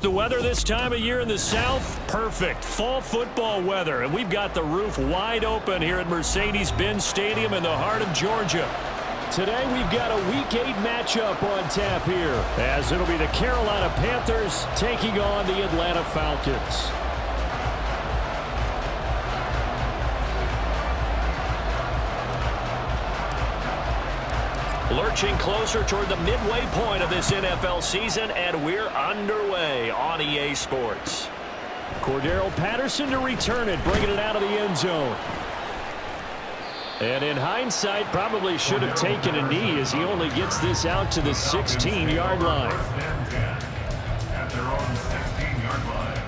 The weather this time of year in the South, perfect. Fall football weather, and we've got the roof wide open here at Mercedes-Benz Stadium in the heart of Georgia. Today we've got a Week 8 matchup on tap here, as it'll be the Carolina Panthers taking on the Atlanta Falcons. Lurching closer toward the midway point of this NFL season, and we're underway on EA Sports. Cordero Patterson to return it, bringing it out of the end zone. And in hindsight, probably should have taken a knee as he only gets this out to the 16-yard line. At their own 16-yard line.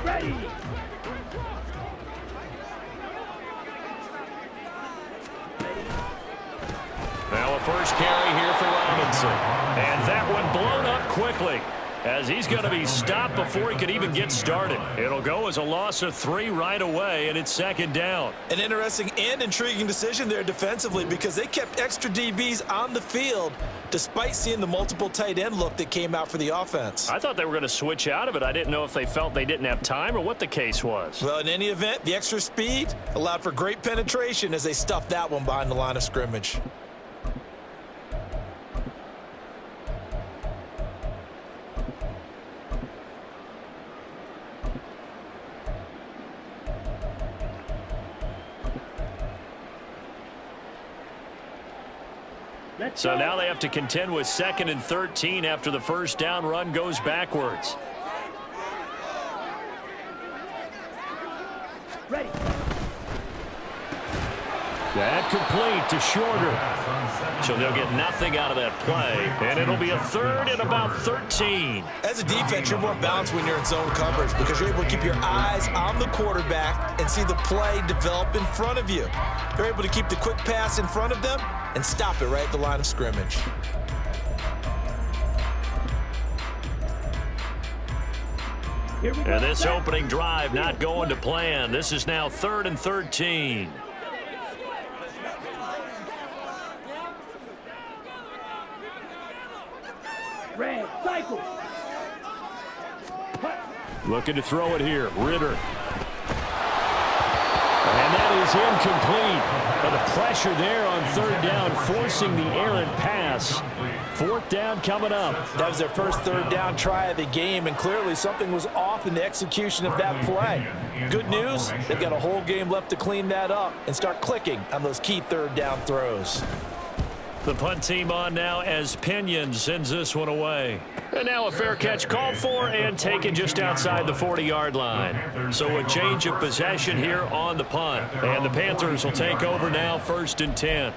Ready. Now a first carry here for Robinson. And that one blown up quickly, as he's going to be stopped before he could even get started. It'll go as a loss of 3 right away, and it's second down. An interesting and intriguing decision there defensively, because they kept extra DBs on the field despite seeing the multiple tight end look that came out for the offense. I thought they were going to switch out of it. I didn't know if they felt they didn't have time or what the case was. Well, in any event, the extra speed allowed for great penetration as they stuffed that one behind the line of scrimmage. So now they have to contend with 2nd and 13 after the first down run goes backwards. Ready. That complete to Shorter. So they'll get nothing out of that play, and it'll be a 3rd and about 13. As a defense, you're more balanced when you're in zone coverage because you're able to keep your eyes on the quarterback and see the play develop in front of you. They're able to keep the quick pass in front of them and stop it right at the line of scrimmage. And this opening drive not going to plan. This is now 3rd and 13. Red, cycle. Looking to throw it here. Ritter. And that is incomplete. But the pressure there on 3rd down, forcing the errant pass. 4th down coming up. That was their first 3rd down try of the game, and clearly something was off in the execution of that play. Good news, they've got a whole game left to clean that up and start clicking on those key 3rd down throws. The punt team on now as Pinion sends this one away. And now a fair catch called for and taken just outside the 40-yard line. So a change of possession here on the punt. And the Panthers will take over now, 1st and 10.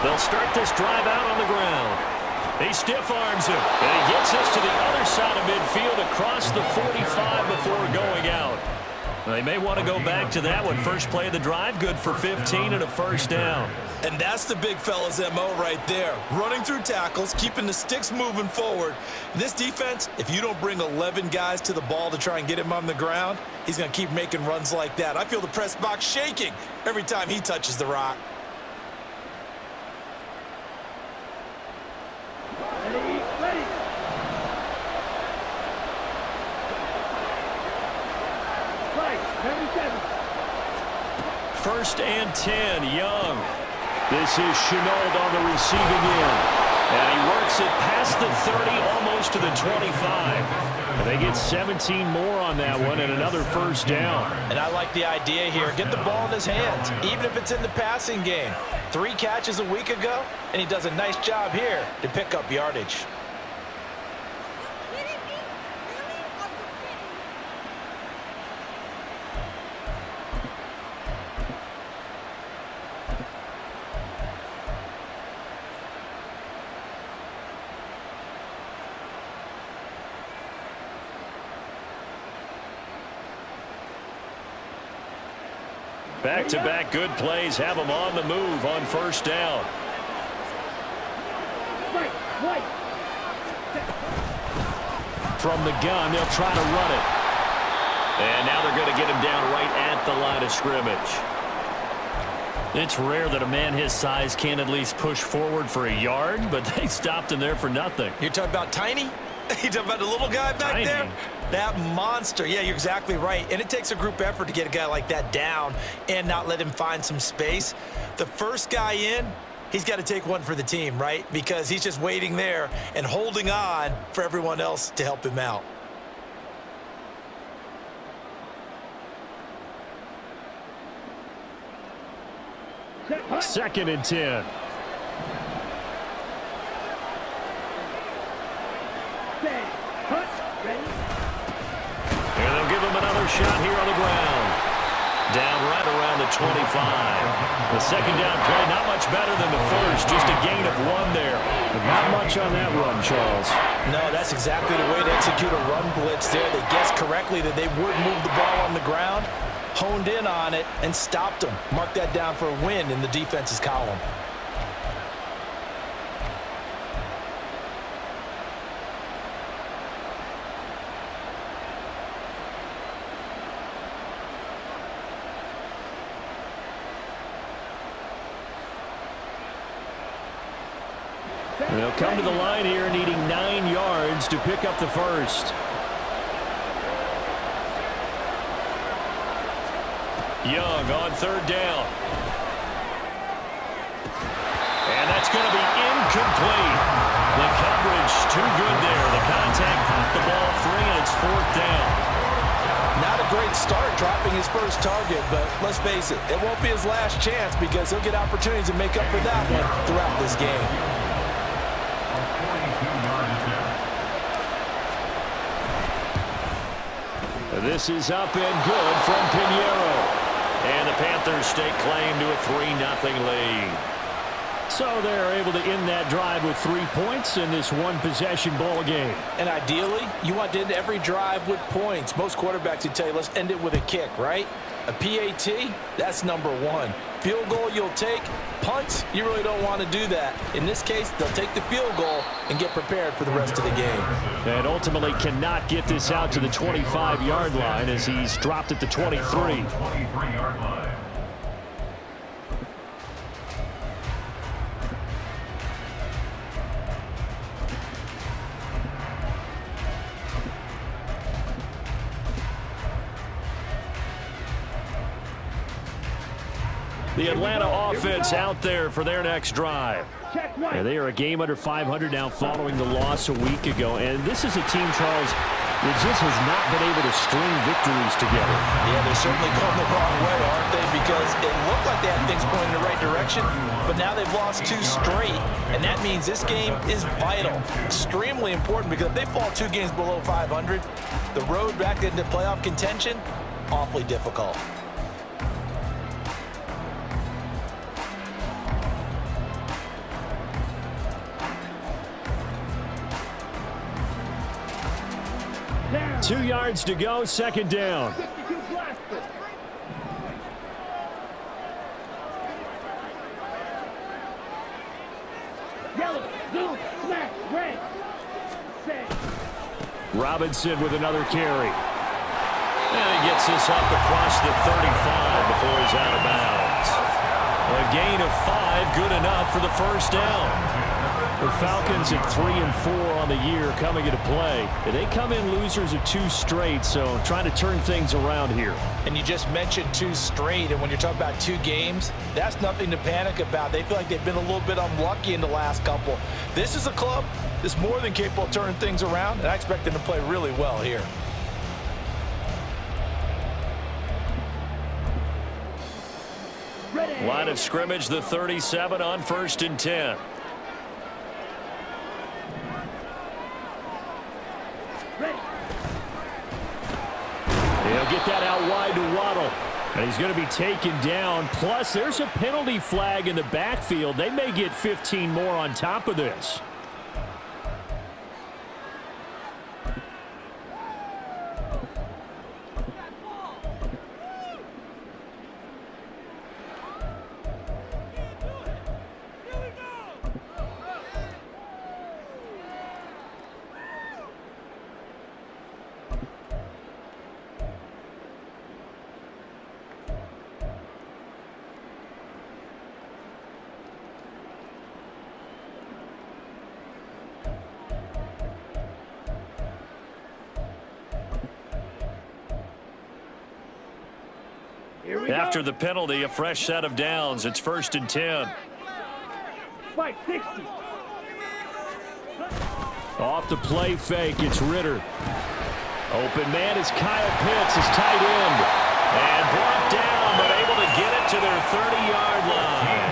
They'll start this drive out on the ground. He stiff arms him, and he gets us to the other side of midfield across the 45 before going out. They may want to go back to that one. First play of the drive, good for 15 and a 1st down. And that's the big fella's MO right there. Running through tackles, keeping the sticks moving forward. This defense, if you don't bring 11 guys to the ball to try and get him on the ground, he's going to keep making runs like that. I feel the press box shaking every time he touches the rock. Ready. 1st and 10, Young. This is Chenault on the receiving end. And he works it past the 30, almost to the 25. And they get 17 more on that one and another first down. And I like the idea here. Get the ball in his hands, even if it's in the passing game. 3 catches a week ago, and he does a nice job here to pick up yardage. Back-to-back good plays have them on the move on first down. From the gun, they'll try to run it. And now they're going to get him down right at the line of scrimmage. It's rare that a man his size can't at least push forward for a yard, but they stopped him there for nothing. You're talking about tiny? You talking about the little guy back Tiny. there? That monster. Yeah, you're exactly right. And it takes a group effort to get a guy like that down and not let him find some space. The first guy in, he's got to take one for the team, right? Because he's just waiting there and holding on for everyone else to help him out. Second and 10. And they'll give him another shot here on the ground. Down right around the 25. The second down play, not much better than the first. Just a gain of 1 there. But not much on that run, Charles. No, that's exactly the way to execute a run blitz there. They guessed correctly that they would move the ball on the ground, honed in on it, and stopped them. Mark that down for a win in the defense's column. And they'll come to the line here needing 9 yards to pick up the first. Young on third down. And that's going to be incomplete. The coverage too good there. The contact popped the ball free, and it's 4th down. Not a great start dropping his first target, but let's face it, it won't be his last chance because he'll get opportunities to make up for that one throughout this game. This is up and good from Pinheiro. And the Panthers stake claim to a 3-0 lead. So they're able to end that drive with 3 points in this one-possession ball game. And ideally, you want to end every drive with points. Most quarterbacks would tell you, let's end it with a kick, right? A PAT, that's number 1. Field goal you'll take. Punts, you really don't want to do that. In this case, they'll take the field goal and get prepared for the rest of the game. And ultimately cannot get this out to the 25-yard line as he's dropped at the 23. 23-yard line. The Atlanta offense out there for their next drive. And they are a game under 500 now following the loss a week ago. And this is a team, Charles, that just has not been able to string victories together. Yeah, they're certainly going the wrong way, aren't they? Because it looked like they had things going in the right direction, but now they've lost 2 straight, and that means this game is vital. Extremely important because if they fall 2 games below 500, the road back into playoff contention, awfully difficult. Down. 2 yards to go, second down. 52 blaster. Yellow, blue, smack, red. Set. Robinson with another carry. And he gets this up across the 35 before he's out of bounds. A gain of 5, good enough for the first down. The Falcons at 3-4 on the year coming into play. They come in losers of 2 straight, so trying to turn things around here. And you just mentioned 2 straight, and when you're talking about 2 games, that's nothing to panic about. They feel like they've been a little bit unlucky in the last couple. This is a club that's more than capable of turning things around, and I expect them to play really well here. Ready. Line of scrimmage, the 37 on 1st and 10. Ready. He'll get that out wide to Waddle. And he's going to be taken down. Plus, there's a penalty flag in the backfield. They may get 15 more on top of this. Here we After go. the penalty, a fresh set of downs. It's 1st and 10. Fight 60. Off the play fake, it's Ritter. Open man is Kyle Pitts, his tight end. And brought down, but able to get it to their 30-yard line.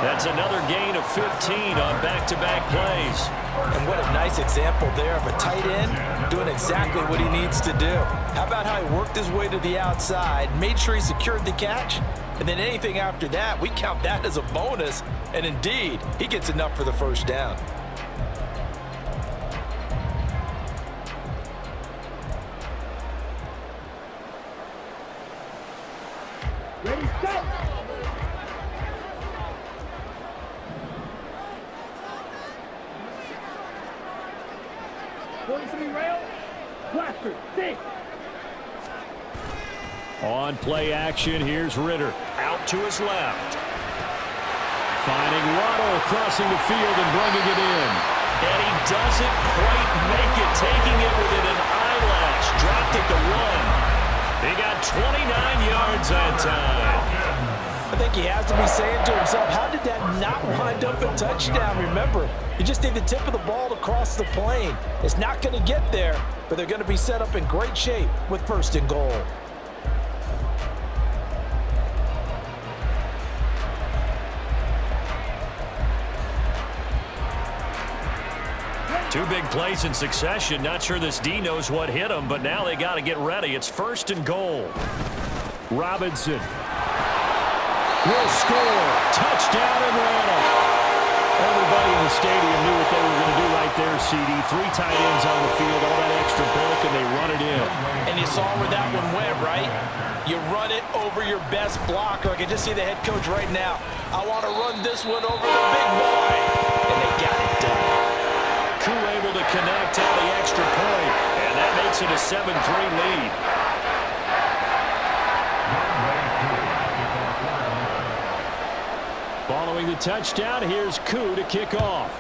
That's another gain of 15 on back-to-back plays. And what a nice example there of a tight end doing exactly what he needs to do. How about how he worked his way to the outside, made sure he secured the catch, and then anything after that, we count that as a bonus. And indeed, he gets enough for the first down. Ready, set. Going to be rail. Blaster, 6. On play action, here's Ritter. Out to his left. Finding Waddle, crossing the field and bringing it in. And he doesn't quite make it, taking it within an eyelash. Dropped it to 1. He got 29 yards that time. I think he has to be saying to himself, how did that not wind up a touchdown? Remember, you just need the tip of the ball to cross the plane. It's not going to get there, but they're going to be set up in great shape with 1st and goal. Two big plays in succession. Not sure this D knows what hit him, but now they got to get ready. It's 1st and goal. Robinson will score. Touchdown Atlanta. Everybody in the stadium knew what they were going to do right there, CD. 3 tight ends on the field, all that extra bulk, and they run it in. And you saw where that one went, right? You run it over your best blocker. I can just see the head coach right now. I want to run this one over the big boy. And they got it done. Koo able to connect on the extra point, and that makes it a 7-3 lead. Following the touchdown, here's Koo to kick off.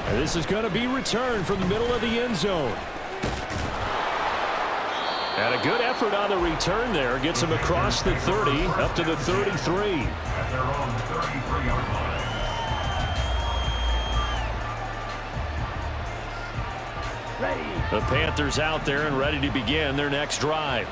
And this is going to be returned from the middle of the end zone. And a good effort on the return there. Gets him across the 30, up to the 33. At their own 33-yard line. Ready. The Panthers out there and ready to begin their next drive.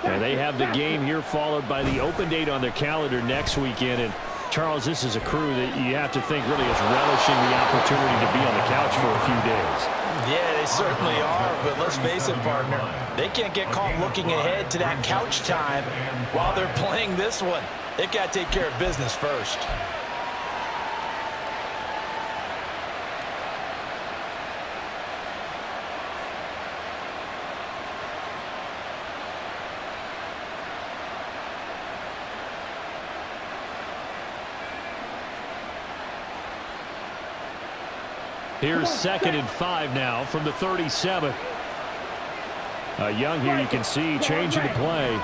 And they have the game here followed by the open date on their calendar next weekend. And Charles, this is a crew that you have to think really is relishing the opportunity to be on the couch for a few days. Yeah, they certainly are, but let's face it, partner. They can't get caught looking ahead to that couch time while they're playing this one. They've got to take care of business first. Here's 2nd and 5 now from the 37. Young here, you can see, changing the play.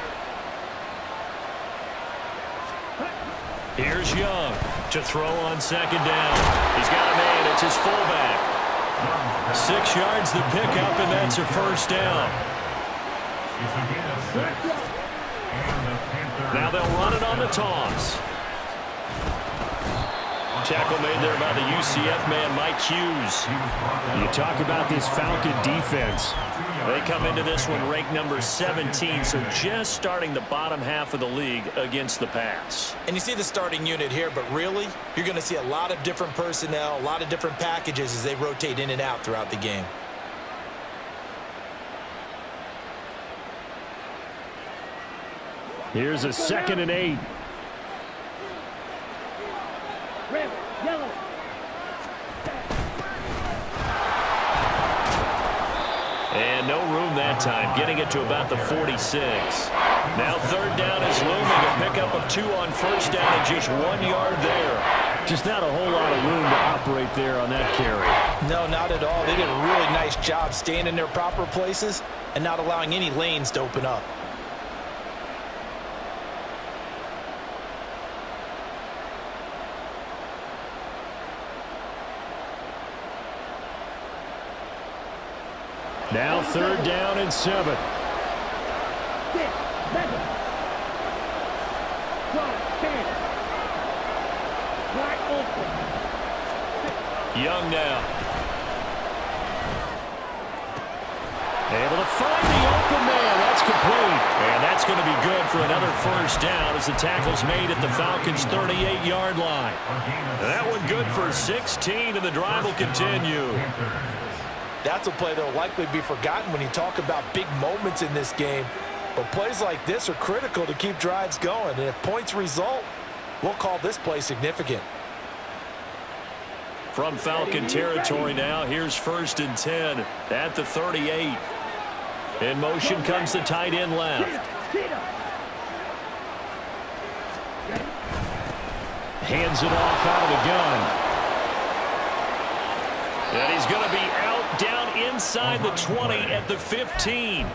Here's Young to throw on second down. He's got a man. It's his fullback. 6 yards the pickup, and that's a first down. It's a gain of 6. And the Panthers. Now they'll run it on the toss. Tackle made there by the UCF man, Mike Hughes. You talk about this Falcon defense. They come into this one ranked number 17, so just starting the bottom half of the league against the pass. And you see the starting unit here, but really, you're going to see a lot of different personnel, a lot of different packages as they rotate in and out throughout the game. Here's a 2nd and 8. Red, yellow. And no room that time, getting it to about the 46. Now 3rd down is looming, a pickup of 2 on 1st down and just 1 yard there. Just not a whole lot of room to operate there on that carry. No, not at all. They did a really nice job staying in their proper places and not allowing any lanes to open up. Now 3rd down and 7. 6, 7. Wide, 10. Wide open. Young now. Able to find the open man. That's complete. And that's going to be good for another first down as the tackle's made at the Falcons' 38-yard line. That one good for 16, and the drive will continue. That's a play that will likely be forgotten when you talk about big moments in this game. But plays like this are critical to keep drives going. And if points result, we'll call this play significant. From Falcon territory now, here's 1st and 10 at the 38. In motion comes the tight end left. Hands it off out of the gun. And he's going to be out down inside the 20 at the 15.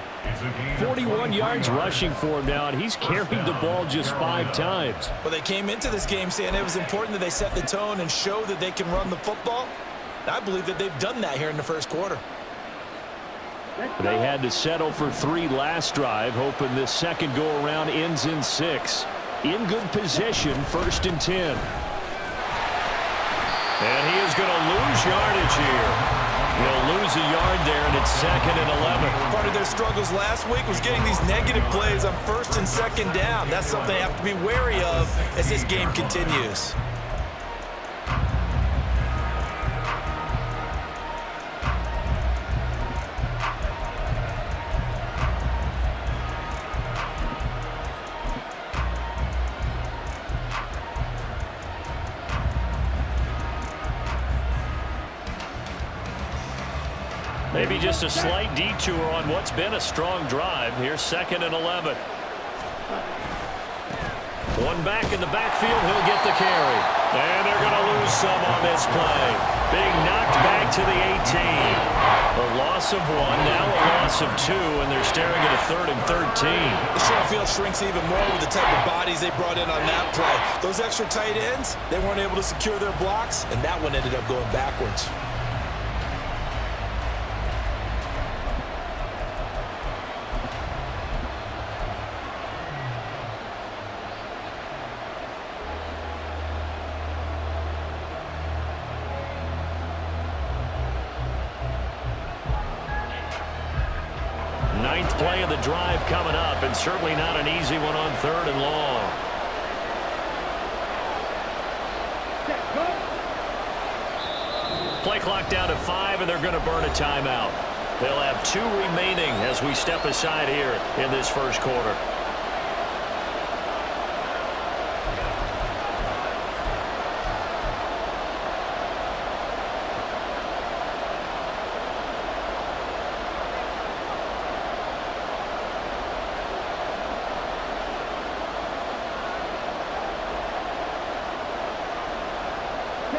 41 yards rushing for him now, and he's carried the ball just 5 times. Well, they came into this game saying it was important that they set the tone and show that they can run the football. I believe that they've done that here in the first quarter. They had to settle for 3 last drive, hoping this second go-around ends in 6. In good position, 1st and 10. And he is going to lose yardage here. He'll lose a yard there, and it's 2nd and 11. Part of their struggles last week was getting these negative plays on 1st and 2nd down. That's something they have to be wary of as this game continues. Maybe just a slight detour on what's been a strong drive. Here's 2nd and 11. One back in the backfield, he'll get the carry. And they're going to lose some on this play. Being knocked back to the 18. A loss of 1, now a loss of 2, and they're staring at a 3rd and 13. The short field shrinks even more with the type of bodies they brought in on that play. Those extra tight ends, they weren't able to secure their blocks, and that one ended up going backwards. Ninth play of the drive coming up, and certainly not an easy one on 3rd and long. Play clock down to 5, and they're going to burn a timeout. They'll have 2 remaining as we step aside here in this first quarter.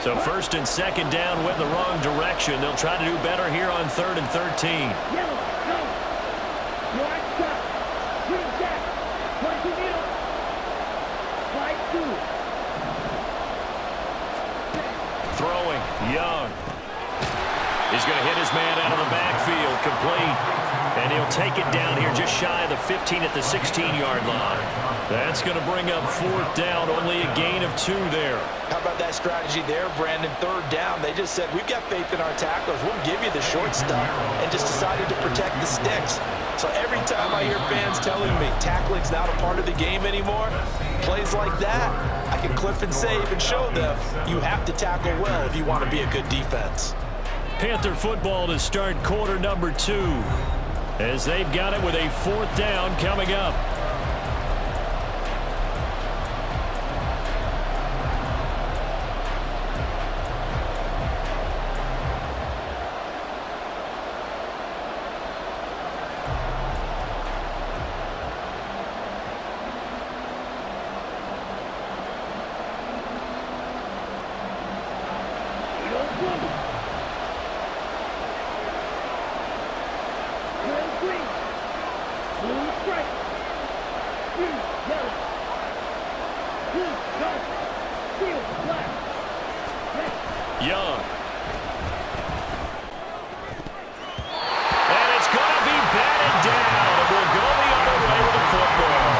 So 1st and 2nd down went the wrong direction. They'll try to do better here on 3rd and 13. Yellow, no. Wide shot. Green jack. 20 middle. Slide 2. Young. He's going to hit his man out of the backfield, complete. And he'll take it down here just shy of the 15 at the 16-yard line. That's going to bring up 4th down, only a gain of 2 there. How about that strategy there, Brandon? 3rd down, they just said, we've got faith in our tacklers. We'll give you the short stuff, and just decided to protect the sticks. So every time I hear fans telling me tackling's not a part of the game anymore, plays like that, I can clip and save and show them you have to tackle well if you want to be a good defense. Panther football to start quarter number 2, as they've got it with a 4th down coming up. Young. And it's going to be batted down. It will go the other way with the football.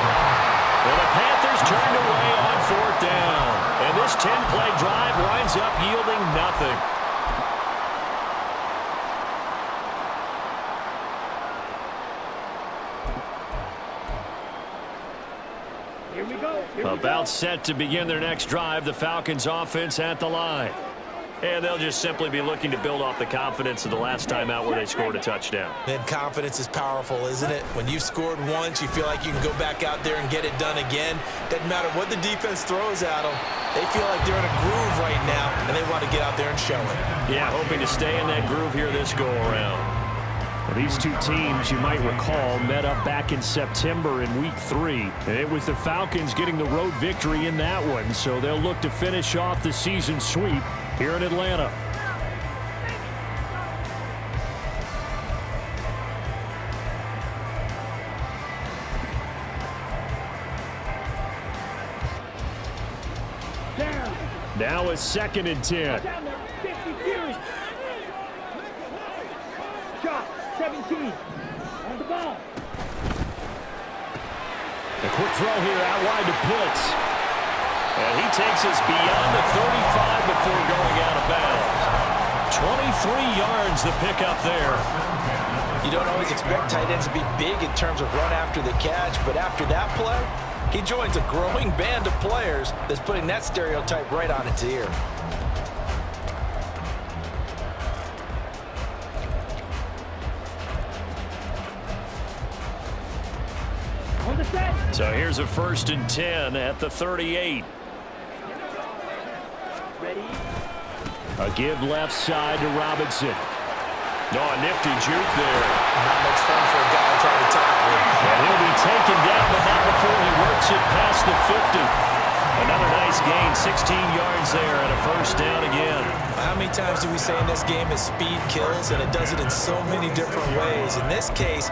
Well, the Panthers turned away on 4th down. And this 10-play drive winds up yielding nothing. Here we go. About set to begin their next drive, the Falcons offense at the line. And they'll just simply be looking to build off the confidence of the last time out where they scored a touchdown. And confidence is powerful, isn't it? When you've scored once, you feel like you can go back out there and get it done again. Doesn't matter what the defense throws at them. They feel like they're in a groove right now, and they want to get out there and show it. Yeah, hoping to stay in that groove here this go-around. Well, these two teams, you might recall, met up back in September in Week 3. And it was the Falcons getting the road victory in that one, so they'll look to finish off the season sweep here in Atlanta. Down. Now it's 2nd and 10. Down there. 50 series. Shot. 17. On the ball. A quick throw here out wide to Pitts. And he takes us beyond the 35 before going out of bounds. 23 yards the pickup there. You don't always expect tight ends to be big in terms of run after the catch, but after that play, he joins a growing band of players that's putting that stereotype right on its ear. On the set. So here's a 1st and 10 at the 38. Ready. A give left side to Robinson. No, a nifty juke there. Not much fun for a guy trying to tackle him. And he'll be taken down, but not before he works it past the 50. Another nice gain, 16 yards there, and a 1st down again. How many times do we say in this game is speed kills, and it does it in so many different ways. In this case,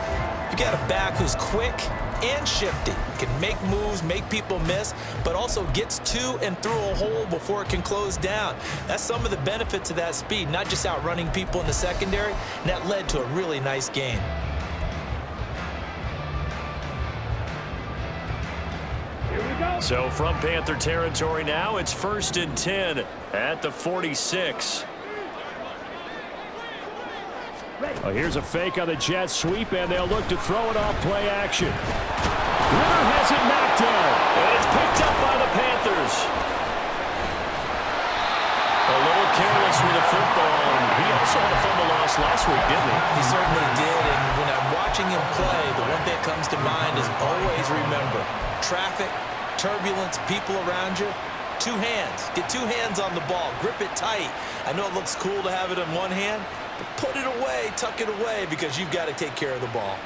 you got a back who's quick and shifty, can make moves, make people miss, but also gets to and through a hole before it can close down. That's some of the benefits of that speed, not just outrunning people in the secondary, and that led to a really nice gain. Here we go. So from Panther territory now, it's 1st and 10 at the 46. Oh, here's a fake on the jet sweep, and they'll look to throw it off play action. Ritter has it knocked down, and it's picked up by the Panthers. A little careless with the football, and he also had a fumble loss last week, didn't he? He certainly did, and when I'm watching him play, the one thing that comes to mind is always remember, traffic, turbulence, people around you, 2 hands. Get 2 hands on the ball. Grip it tight. I know it looks cool to have it in one hand, but put it away, tuck it away, because you've got to take care of the ball.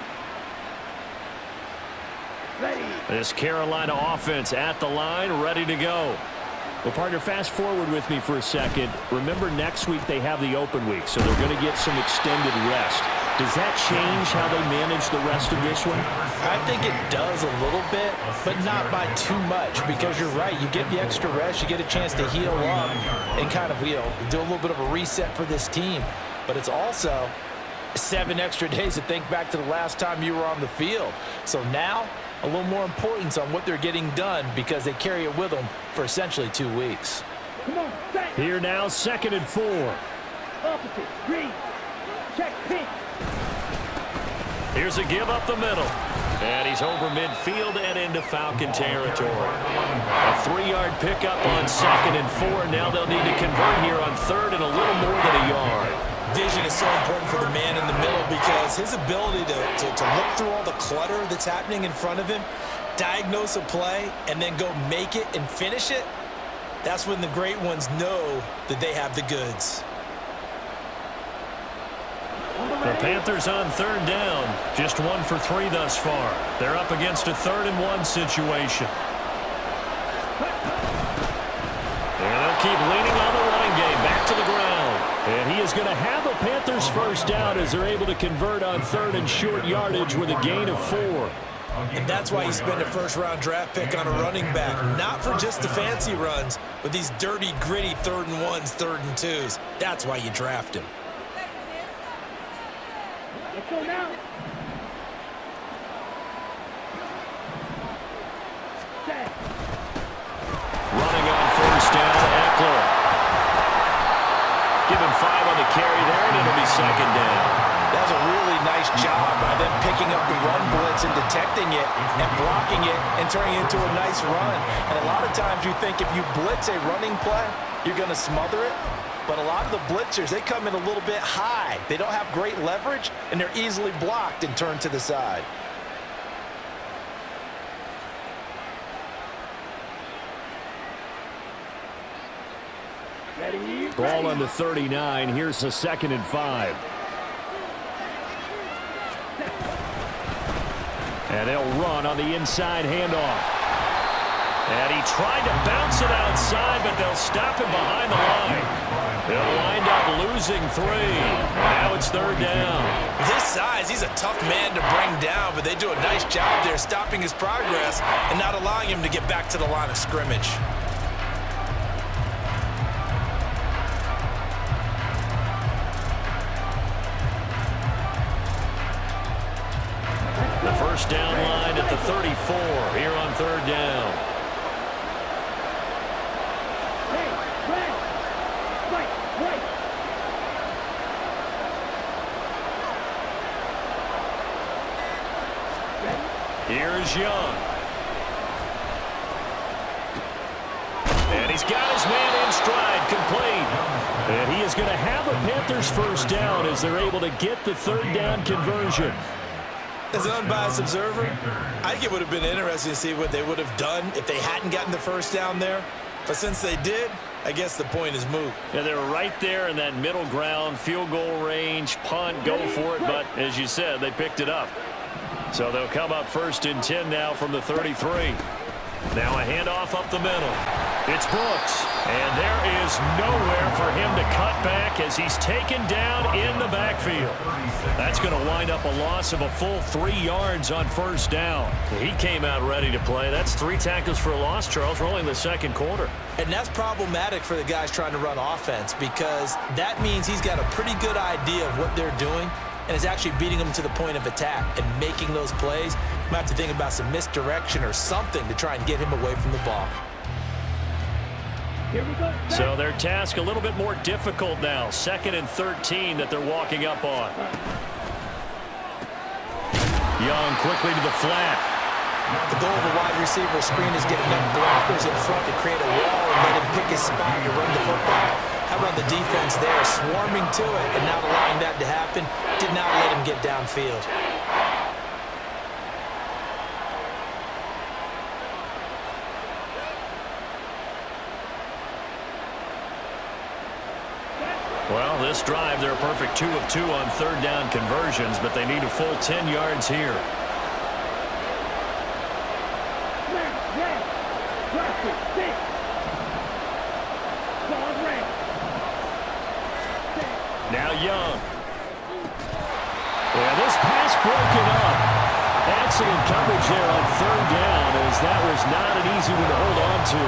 Ready. This Carolina offense at the line, ready to go. Well, partner, fast forward with me for a second. Remember, next week they have the open week, so they're going to get some extended rest. Does that change how they manage the rest of this one? I think it does a little bit, but not by too much, because you're right. You get the extra rest, you get a chance to heal up and kind of, do a little bit of a reset for this team. But it's also 7 extra days to think back to the last time you were on the field. So now, a little more importance on what they're getting done because they carry it with them for essentially 2 weeks. Here now, 2nd and 4. Opposite, green, check pink. Here's a give up the middle. And he's over midfield and into Falcon territory. A 3-yard pickup on 2nd and 4. Now they'll need to convert here on 3rd and a little more than a yard. Vision is so important for the man in the middle because his ability to look through all the clutter that's happening in front of him, diagnose a play, and then go make it and finish it, that's when the great ones know that they have the goods. The Panthers on 3rd down. Just 1 for 3 thus far. They're up against a 3rd and 1 situation. And they'll keep leaning on the running game. Back to the ground. And he is going to have a Panthers first down as they're able to convert on 3rd and short yardage with a gain of 4. And that's why you spend a first-round draft pick on a running back. Not for just the fancy runs, but these dirty, gritty 3rd and 1s, 3rd and 2s. That's why you draft him. Let's go now. Set. Running on 1st down, Eckler. Give him 5 on the carry there, and it'll be 2nd down. That's a really nice job by them picking up the run blitz and detecting it and blocking it and turning it into a nice run. And a lot of times you think if you blitz a running play, you're going to smother it. But a lot of the blitzers, they come in a little bit high. They don't have great leverage, and they're easily blocked and turned to the side. Ready? Ball on the 39. Here's the 2nd and 5. And they'll run on the inside handoff. And he tried to bounce it outside, but they'll stop him behind the line. They'll wind up losing 3. Now it's 3rd down. With his size, he's a tough man to bring down, but they do a nice job there stopping his progress and not allowing him to get back to the line of scrimmage. The first down line at the 34 here on 3rd down. Hey, right. Right. Here's Young. And he's got his man in stride, complete. And he is going to have a Panthers first down as they're able to get the 3rd down conversion. As an unbiased observer, I think it would have been interesting to see what they would have done if they hadn't gotten the first down there. But since they did, I guess the point is moot. Yeah, they were right there in that middle ground, field goal range, punt, go for it. But as you said, they picked it up. So they'll come up 1st and 10 now from the 33. Now a handoff up the middle. It's Brooks. And there is nowhere for him to cut back as he's taken down in the backfield. That's going to wind up a loss of a full 3 yards on 1st down. He came out ready to play. That's 3 tackles for a loss, Charles, rolling the 2nd quarter. And that's problematic for the guys trying to run offense because that means he's got a pretty good idea of what they're doing and is actually beating them to the point of attack and making those plays. You might have to think about some misdirection or something to try and get him away from the ball. Here we go. So their task a little bit more difficult now. 2nd and 13 that they're walking up on. Young quickly to the flat. The goal of a wide receiver screen is get enough blockers in front to create a wall and let him pick his spot to run the football. How about the defense there, swarming to it and not allowing that to happen? Did not let him get downfield. Well, this drive, they're a perfect 2 of 2 on 3rd down conversions, but they need a full 10 yards here. Now Young. excellent coverage there on third down, as that was not an easy one to hold on to.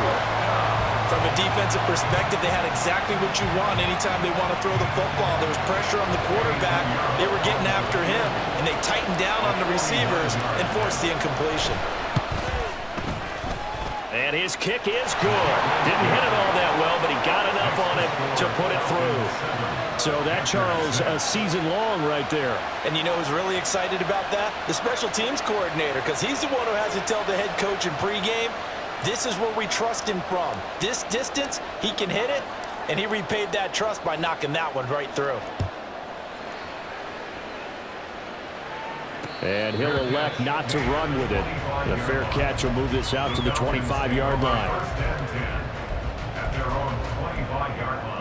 From a defensive perspective, they had exactly what you want anytime they want to throw the football. There was pressure on the quarterback. They were getting after him, and they tightened down on the receivers and forced the incompletion. And his kick is good. Didn't hit it all that well, but he got enough on it to put it through. So that, Charles, a season long right there. And you know who's really excited about that? The special teams coordinator, because he's the one who has to tell the head coach in pregame, this is where we trust him from. This distance, he can hit it, and he repaid that trust by knocking that one right through. And he'll elect not to run with it. The fair catch will move this out to the 25-yard line. First and 10 at their own 25-yard line.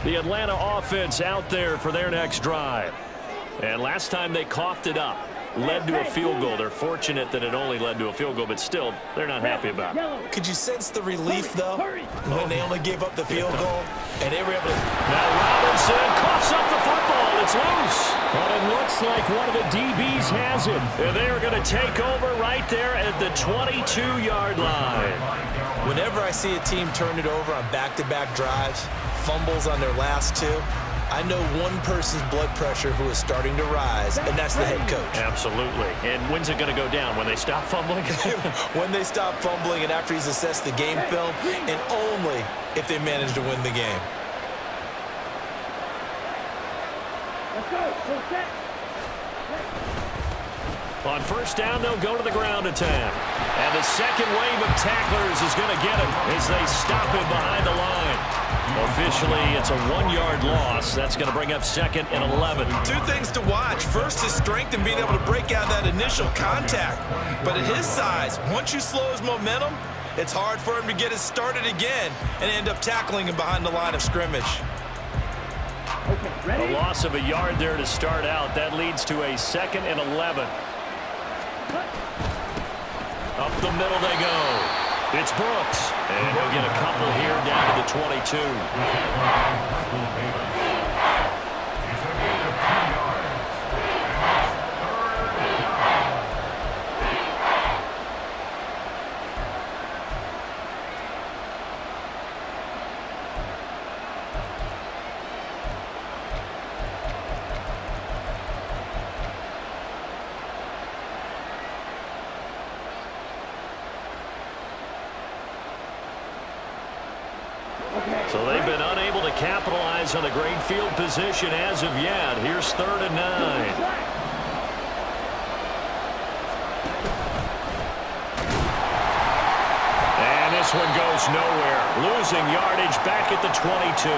The Atlanta offense out there for their next drive. And last time they coughed it up, led to a field goal. They're fortunate that it only led to a field goal, but still, they're not happy about it. Could you sense the relief, though, when they only gave up the field goal and they were able to... Now Robinson coughs up the football. It's loose. But it looks like one of the DBs has it. And they are going to take over right there at the 22-yard line. Whenever I see a team turn it over on back-to-back drives, fumbles on their last two, I know one person's blood pressure who is starting to rise, and that's the head coach. Absolutely. And when's it going to go down? When they stop fumbling? When they stop fumbling and after he's assessed the game film, and only if they manage to win the game. Let's go. Full set. On first down, they'll go to the ground attack. And the second wave of tacklers is going to get him as they stop him behind the line. Officially, it's a 1-yard loss. That's going to bring up 2nd and 11. Two things to watch. First, his strength and being able to break out that initial contact. But at his size, once you slow his momentum, it's hard for him to get it started again and end up tackling him behind the line of scrimmage. Okay, ready? A loss of a yard there to start out. That leads to a 2nd and 11. Up the middle they go. It's Brooks, and he'll get a couple here down to the 22. It's a gain of 10 yards. And it's 3rd down. So they've been unable to capitalize on a great field position as of yet. Here's 3rd and 9. And this one goes nowhere. Losing yardage back at the 22.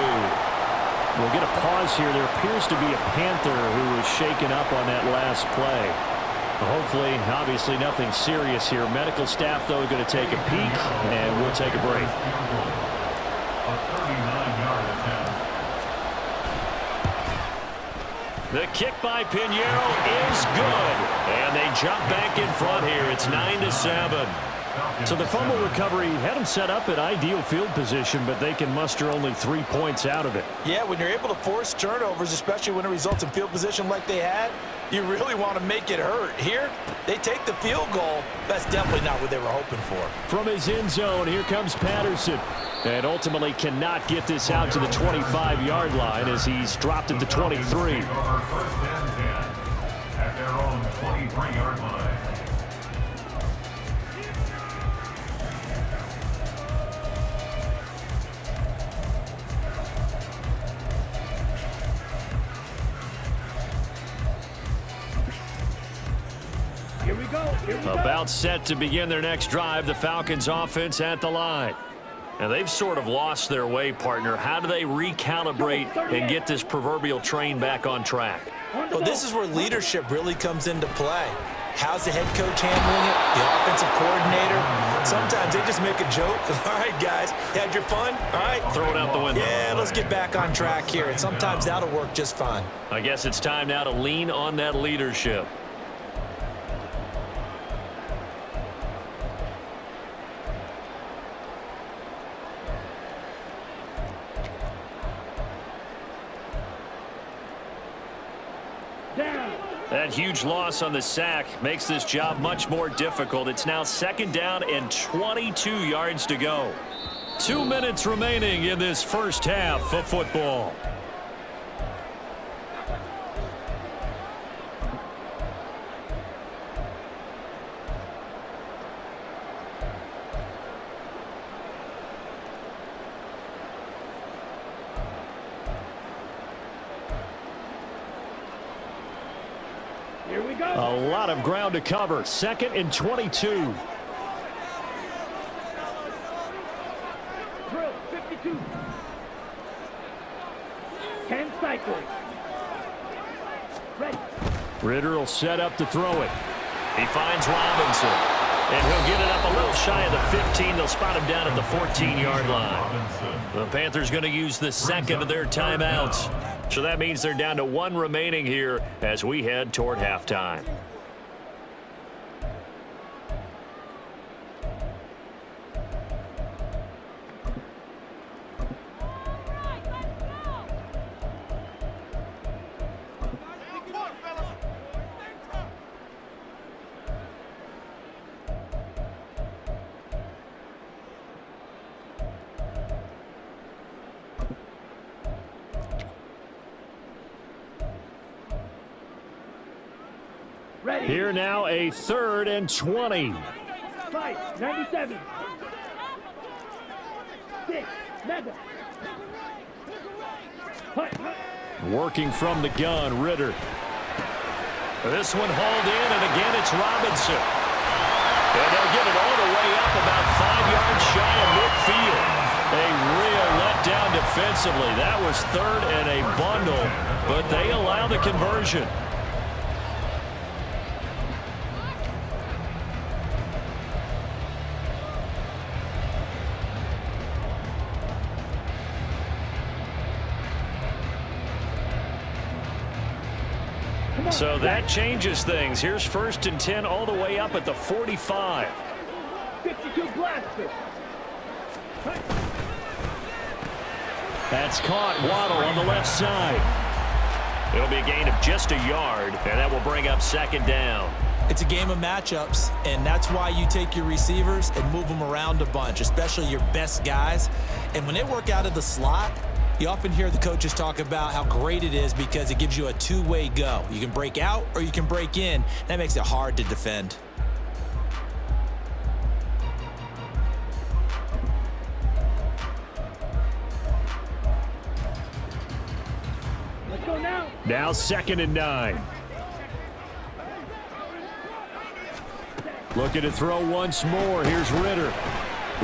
We'll get a pause here. There appears to be a Panther who was shaken up on that last play. Hopefully, obviously nothing serious here. Medical staff, though, going to take a peek, and we'll take a break. A 39-yard attempt. The kick by Pinheiro is good. And they jump back in front here. It's 9-7. So the fumble recovery had them set up at ideal field position, but they can muster only 3 points out of it. Yeah, when you're able to force turnovers, especially when it results in field position like they had, you really want to make it hurt. Here, they take the field goal. That's definitely not what they were hoping for. From his end zone, here comes Patterson. And ultimately cannot get this out to the 25-yard line as he's dropped at the 23. First and 10 at their own 23-yard line. Here we go. Here we go. About set to begin their next drive, the Falcons offense at the line. And they've sort of lost their way, partner. How do they recalibrate and get this proverbial train back on track? Well, this is where leadership really comes into play. How's the head coach handling it? The offensive coordinator? Sometimes they just make a joke. All right, guys, had your fun? All right. Throw it out the window. Yeah, let's get back on track here. And sometimes that'll work just fine. I guess it's time now to lean on that leadership. That huge loss on the sack makes this job much more difficult. It's now 2nd down and 22 yards to go. 2 minutes remaining in this first half of football. Here we go. A lot of ground to cover. 2nd and 22. Drill 52. 10 cycles. Ready. Ritter will set up to throw it. He finds Robinson. And he'll get it up a little shy of the 15. They'll spot him down at the 14-yard line. The Panthers going to use the second of their timeouts. So that means they're down to 1 remaining here as we head toward halftime. Ready. Here now a 3rd and 20. 5, 97. 6, MADDEN. Working from the gun, Ritter. This one hauled in, and again it's Robinson. And they'll get it all the way up about 5 yards shy of midfield. A real letdown defensively. That was 3rd and a bundle, but they allow the conversion. So that changes things. Here's 1st and 10 all the way up at the 45. 52 blaster. That's caught. Waddle on the left side. It'll be a gain of just a yard, and that will bring up 2nd down. It's a game of matchups, and that's why you take your receivers and move them around a bunch, especially your best guys. And when they work out of the slot, you often hear the coaches talk about how great it is because it gives you a two-way go. You can break out or you can break in. That makes it hard to defend. Let's go now. Now 2nd and 9. Looking to throw once more. Here's Ritter.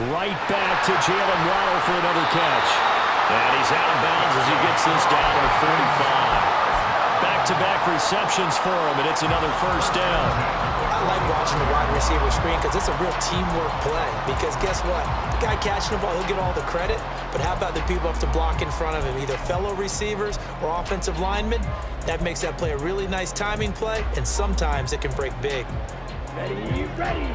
Right back to Jalen Waddle for another catch. And he's out of bounds as he gets this down to the 45. Back-to-back receptions for him, and it's another 1st down. I like watching the wide receiver screen because it's a real teamwork play. Because guess what? The guy catching the ball, he'll get all the credit. But how about the people who have to block in front of him, either fellow receivers or offensive linemen? That makes that play a really nice timing play, and sometimes it can break big. Ready, ready.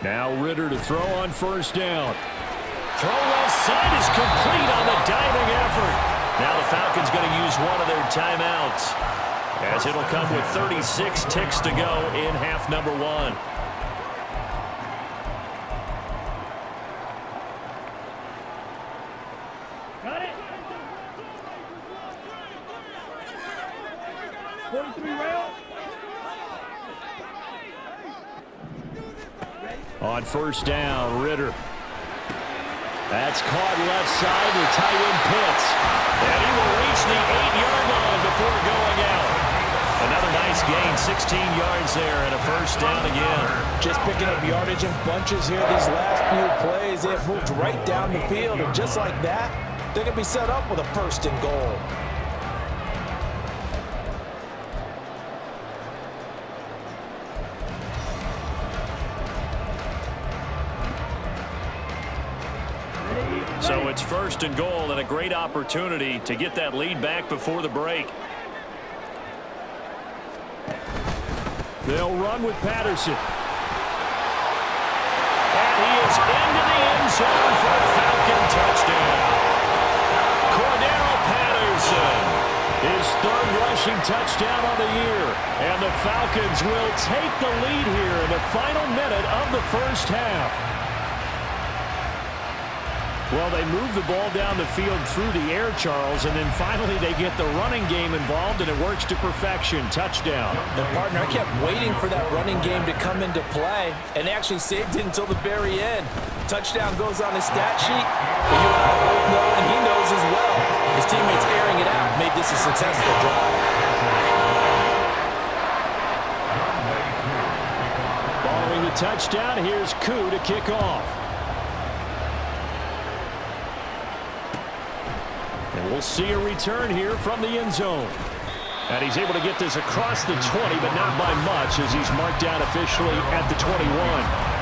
Now Ritter to throw on 1st down. Throw left side is complete on the diving effort. Now the Falcons going to use one of their timeouts, as it'll come with 36 ticks to go in half number 1. Got it. 43 rail. On 1st down, Ritter. That's caught left side to tight end Pitts. And he will reach the 8-yard line before going out. Another nice gain, 16 yards there, and a 1st down again. Just picking up yardage in bunches here these last few plays. It moved right down the field, and just like that, they're going to be set up with a 1st and goal. So it's 1st and goal, and a great opportunity to get that lead back before the break. They'll run with Patterson. And he is into the end zone for a Falcon touchdown. Cordero Patterson, his third rushing touchdown on the year. And the Falcons will take the lead here in the final minute of the first half. Well, they move the ball down the field through the air, Charles, and then finally they get the running game involved, and it works to perfection. Touchdown. And, partner, I kept waiting for that running game to come into play, and they actually saved it until the very end. Touchdown goes on his stat sheet, but you and I both know, and he knows as well, his teammates airing it out made this a successful drive. Following the touchdown, here's Koo to kick off. And we'll see a return here from the end zone. And he's able to get this across the 20, but not by much, as he's marked down officially at the 21.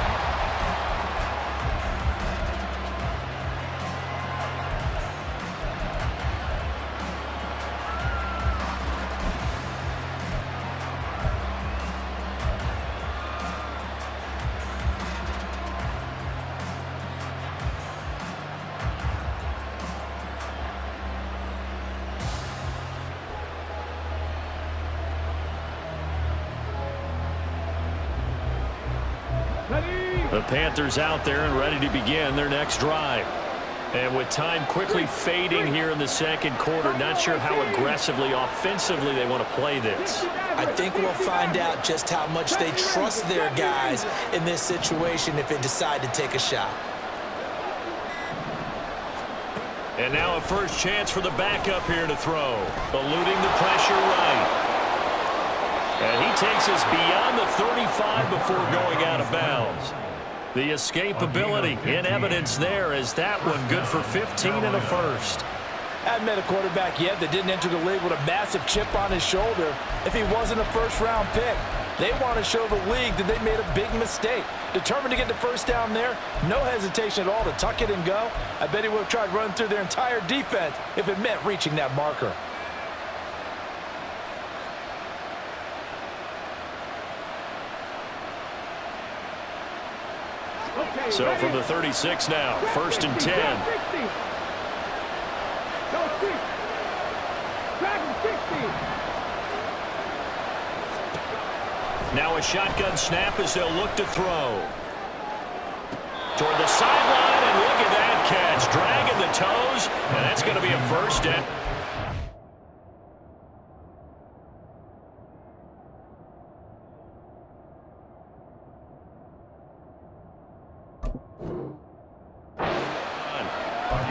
The Panthers out there and ready to begin their next drive. And with time quickly fading here in the second quarter, not sure how aggressively, offensively they want to play this. I think we'll find out just how much they trust their guys in this situation if they decide to take a shot. And now a first chance for the backup here to throw. Eluding the pressure right. And he takes us beyond the 35 before going out of bounds. The escapability in evidence there as that one good for 15 and a first. I haven't met a quarterback yet that didn't enter the league with a massive chip on his shoulder if he wasn't a first-round pick. They want to show the league that they made a big mistake. Determined to get the first down there, no hesitation at all to tuck it and go. I bet he would have tried running through their entire defense if it meant reaching that marker. So from the 36 now, 1st and 10. Now a shotgun snap as they'll look to throw. Toward the sideline, and look at that catch. Dragging the toes, and that's going to be a first down.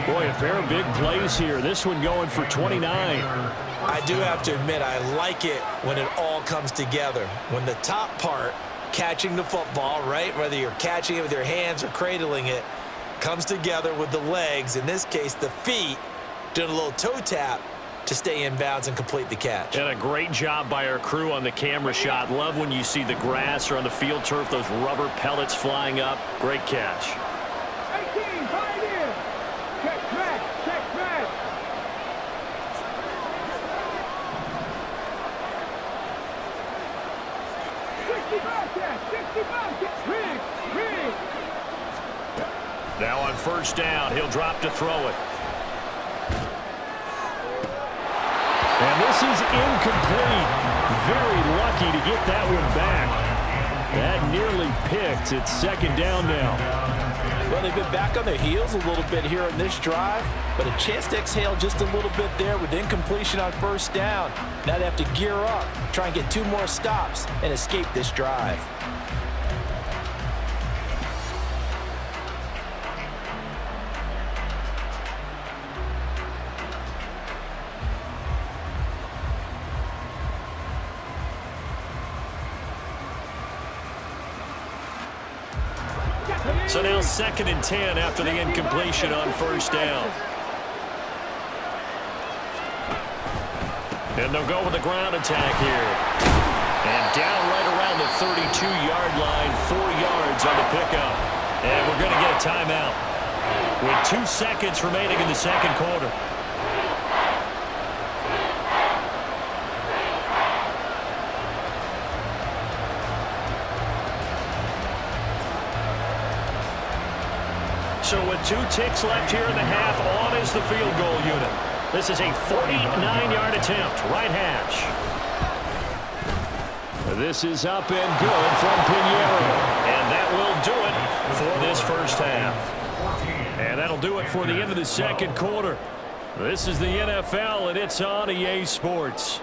Boy, a pair of big plays here. This one going for 29. I do have to admit, I like it when it all comes together. When the top part, catching the football, right, whether you're catching it with your hands or cradling it, comes together with the legs, in this case the feet, doing a little toe tap to stay in bounds and complete the catch. And a great job by our crew on the camera shot. Love when you see the grass or on the field turf, those rubber pellets flying up. Great catch. Now on first down, he'll drop to throw it. And this is incomplete. Very lucky to get that one back. That nearly picked. It's second down now. Well, they've been back on their heels a little bit here on this drive, but a chance to exhale just a little bit there with incompletion on first down. Now they have to gear up, try and get 2 more stops, and escape this drive. So now 2nd and 10 after the incompletion on first down. And they'll go with the ground attack here. And down right around the 32-yard line, 4 yards on the pickup. And we're going to get a timeout with 2 seconds remaining in the second quarter. So with 2 ticks left here in the half, on is the field goal unit. This is a 49-yard attempt, right hash. This is up and good from Pinheiro. And that will do it for this first half. And that'll do it for the end of the second quarter. This is the NFL, and it's on EA Sports.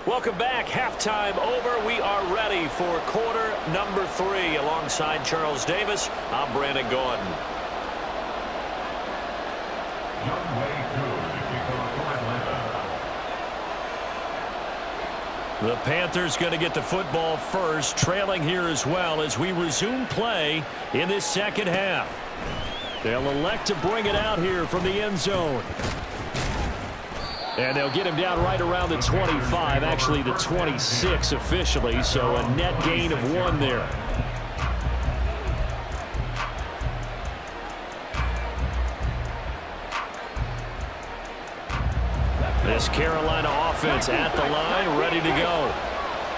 Welcome back. Halftime over. We are ready for quarter number 3. Alongside Charles Davis, I'm Brandon Gordon. The Panthers going to get the football first, trailing here as well as we resume play in this second half. They'll elect to bring it out here from the end zone. And they'll get him down right around the 25, actually the 26 officially, so a net gain of 1 there. This Carolina offense at the line, ready to go.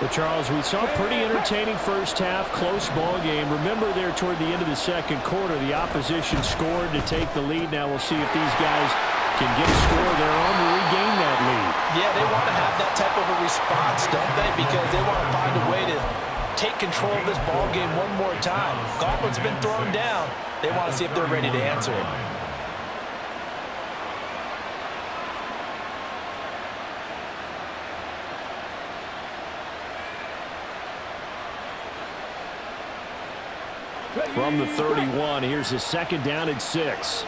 But Charles, we saw a pretty entertaining first half, close ball game. Remember there toward the end of the second quarter, the opposition scored to take the lead. Now we'll see if these guys can get a score of their own to regain that lead. Yeah, they want to have that type of a response, don't they? Because they want to find a way to take control of this ball game one more time. Gauntlet's been thrown down. They want to see if they're ready to answer it. From the 31, here's a 2nd down and 6.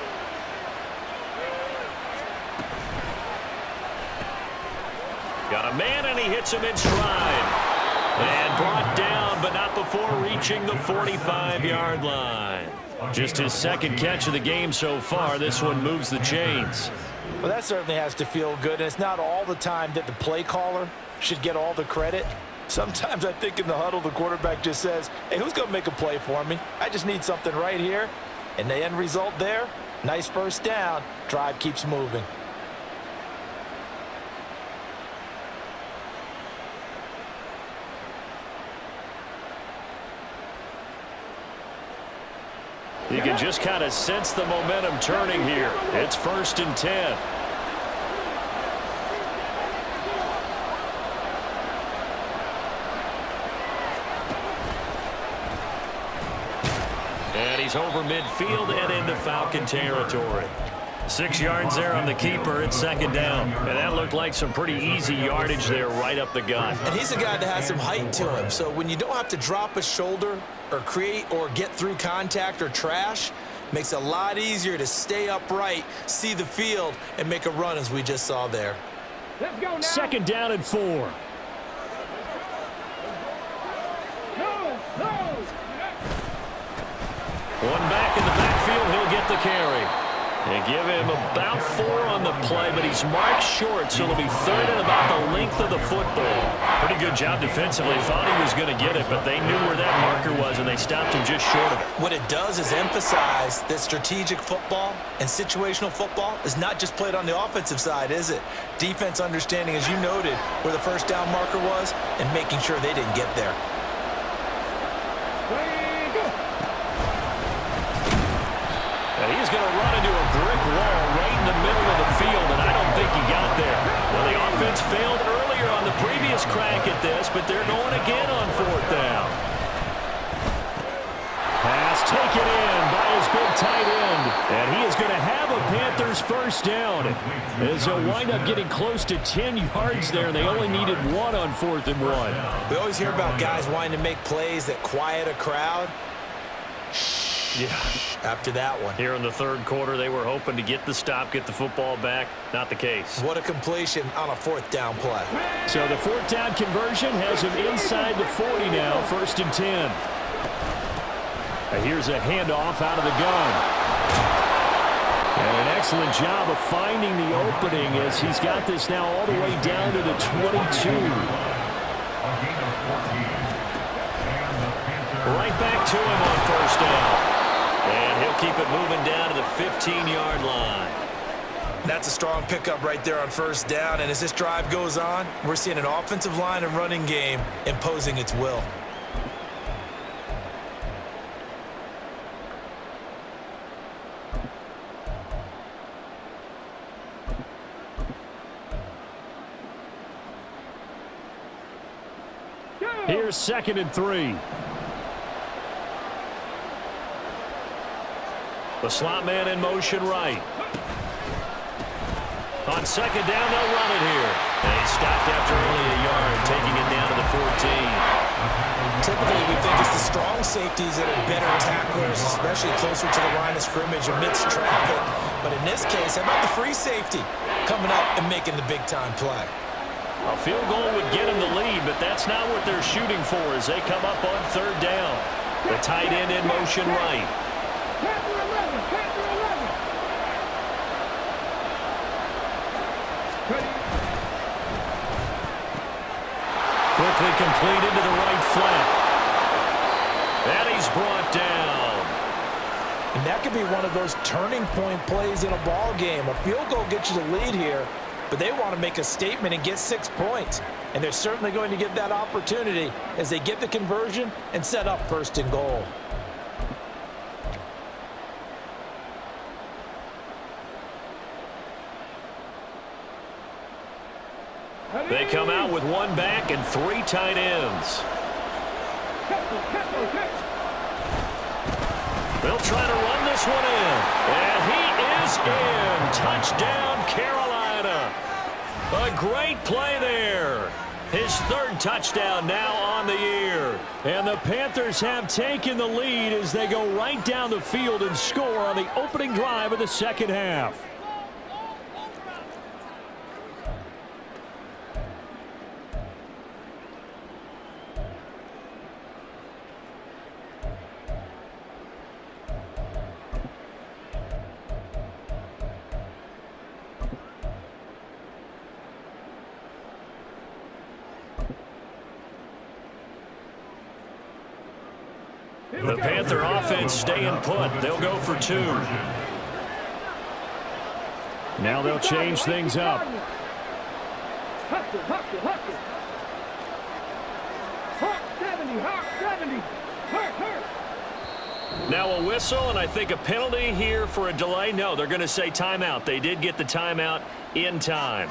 Got a man, and he hits him in stride. And brought down, but not before reaching the 45-yard line. Just his 2nd catch of the game so far. This one moves the chains. Well, that certainly has to feel good, and it's not all the time that the play caller should get all the credit. Sometimes I think in the huddle, the quarterback just says, hey, who's going to make a play for me? I just need something right here. And the end result there, nice first down. Drive keeps moving. You can just kind of sense the momentum turning here. It's 1st and 10. And he's over midfield and into Falcon territory. 6 yards there on the keeper. It's 2nd down. And that looked like some pretty easy yardage there right up the gut. And he's a guy that has some height to him. So when you don't have to drop a shoulder or create or get through contact or trash, makes it a lot easier to stay upright, see the field, and make a run as we just saw there. Let's go now. 2nd down and 4. One back in the backfield, he'll get the carry. And give him about 4 on the play, but he's marked short, so it'll be 3rd and about the length of the football. Pretty good job defensively. Thought he was going to get it, but they knew where that marker was, and they stopped him just short of it. What it does is emphasize that strategic football and situational football is not just played on the offensive side, is it? Defense understanding, as you noted, where the first down marker was and making sure they didn't get there. And he's going to run into a brick wall right in the middle of the field, and I don't think he got there. Well, the offense failed earlier on the previous crack at this, but they're going again on 4th down. Pass taken in by his big tight end, and he is going to have a Panthers first down. As they'll wind up getting close to 10 yards there, and they only needed 1 on 4th and 1. We always hear about guys wanting to make plays that quiet a crowd. Yeah. After that one. Here in the 3rd quarter, they were hoping to get the stop, get the football back. Not the case. What a completion on a 4th down play. So the 4th down conversion has him inside the 40 now, 1st and 10. Here's a handoff out of the gun. And an excellent job of finding the opening as he's got this now all the way down to the 22. Right back to him on first down. And he'll keep it moving down to the 15-yard line. That's a strong pickup right there on first down. And as this drive goes on, we're seeing an offensive line and running game imposing its will. Here's 2nd and 3. The slot man in motion right. On 2nd down, they'll run it here. And he stopped after only a yard, taking it down to the 14. Typically, we think it's the strong safeties that are better tacklers, especially closer to the line of scrimmage amidst traffic. But in this case, how about the free safety coming up and making the big-time play? A field goal would get him the lead, but that's not what they're shooting for as they come up on 3rd down. The tight end in motion right. Quickly completed to the right flat. And he's brought down. And that could be one of those turning point plays in a ball game. A field goal gets you the lead here, but they want to make a statement and get 6 points. And they're certainly going to get that opportunity as they get the conversion and set up 1st and goal. They come out with 1 back and 3 tight ends. They'll try to run this one in. And he is in. Touchdown, Carolina. A great play there. His 3rd touchdown now on the year. And the Panthers have taken the lead as they go right down the field and score on the opening drive of the 2nd half. The Panther offense staying put. They'll go for 2. Now they'll change things up. Now a whistle, and I think a penalty here for a delay. No, they're going to say timeout. They did get the timeout in time.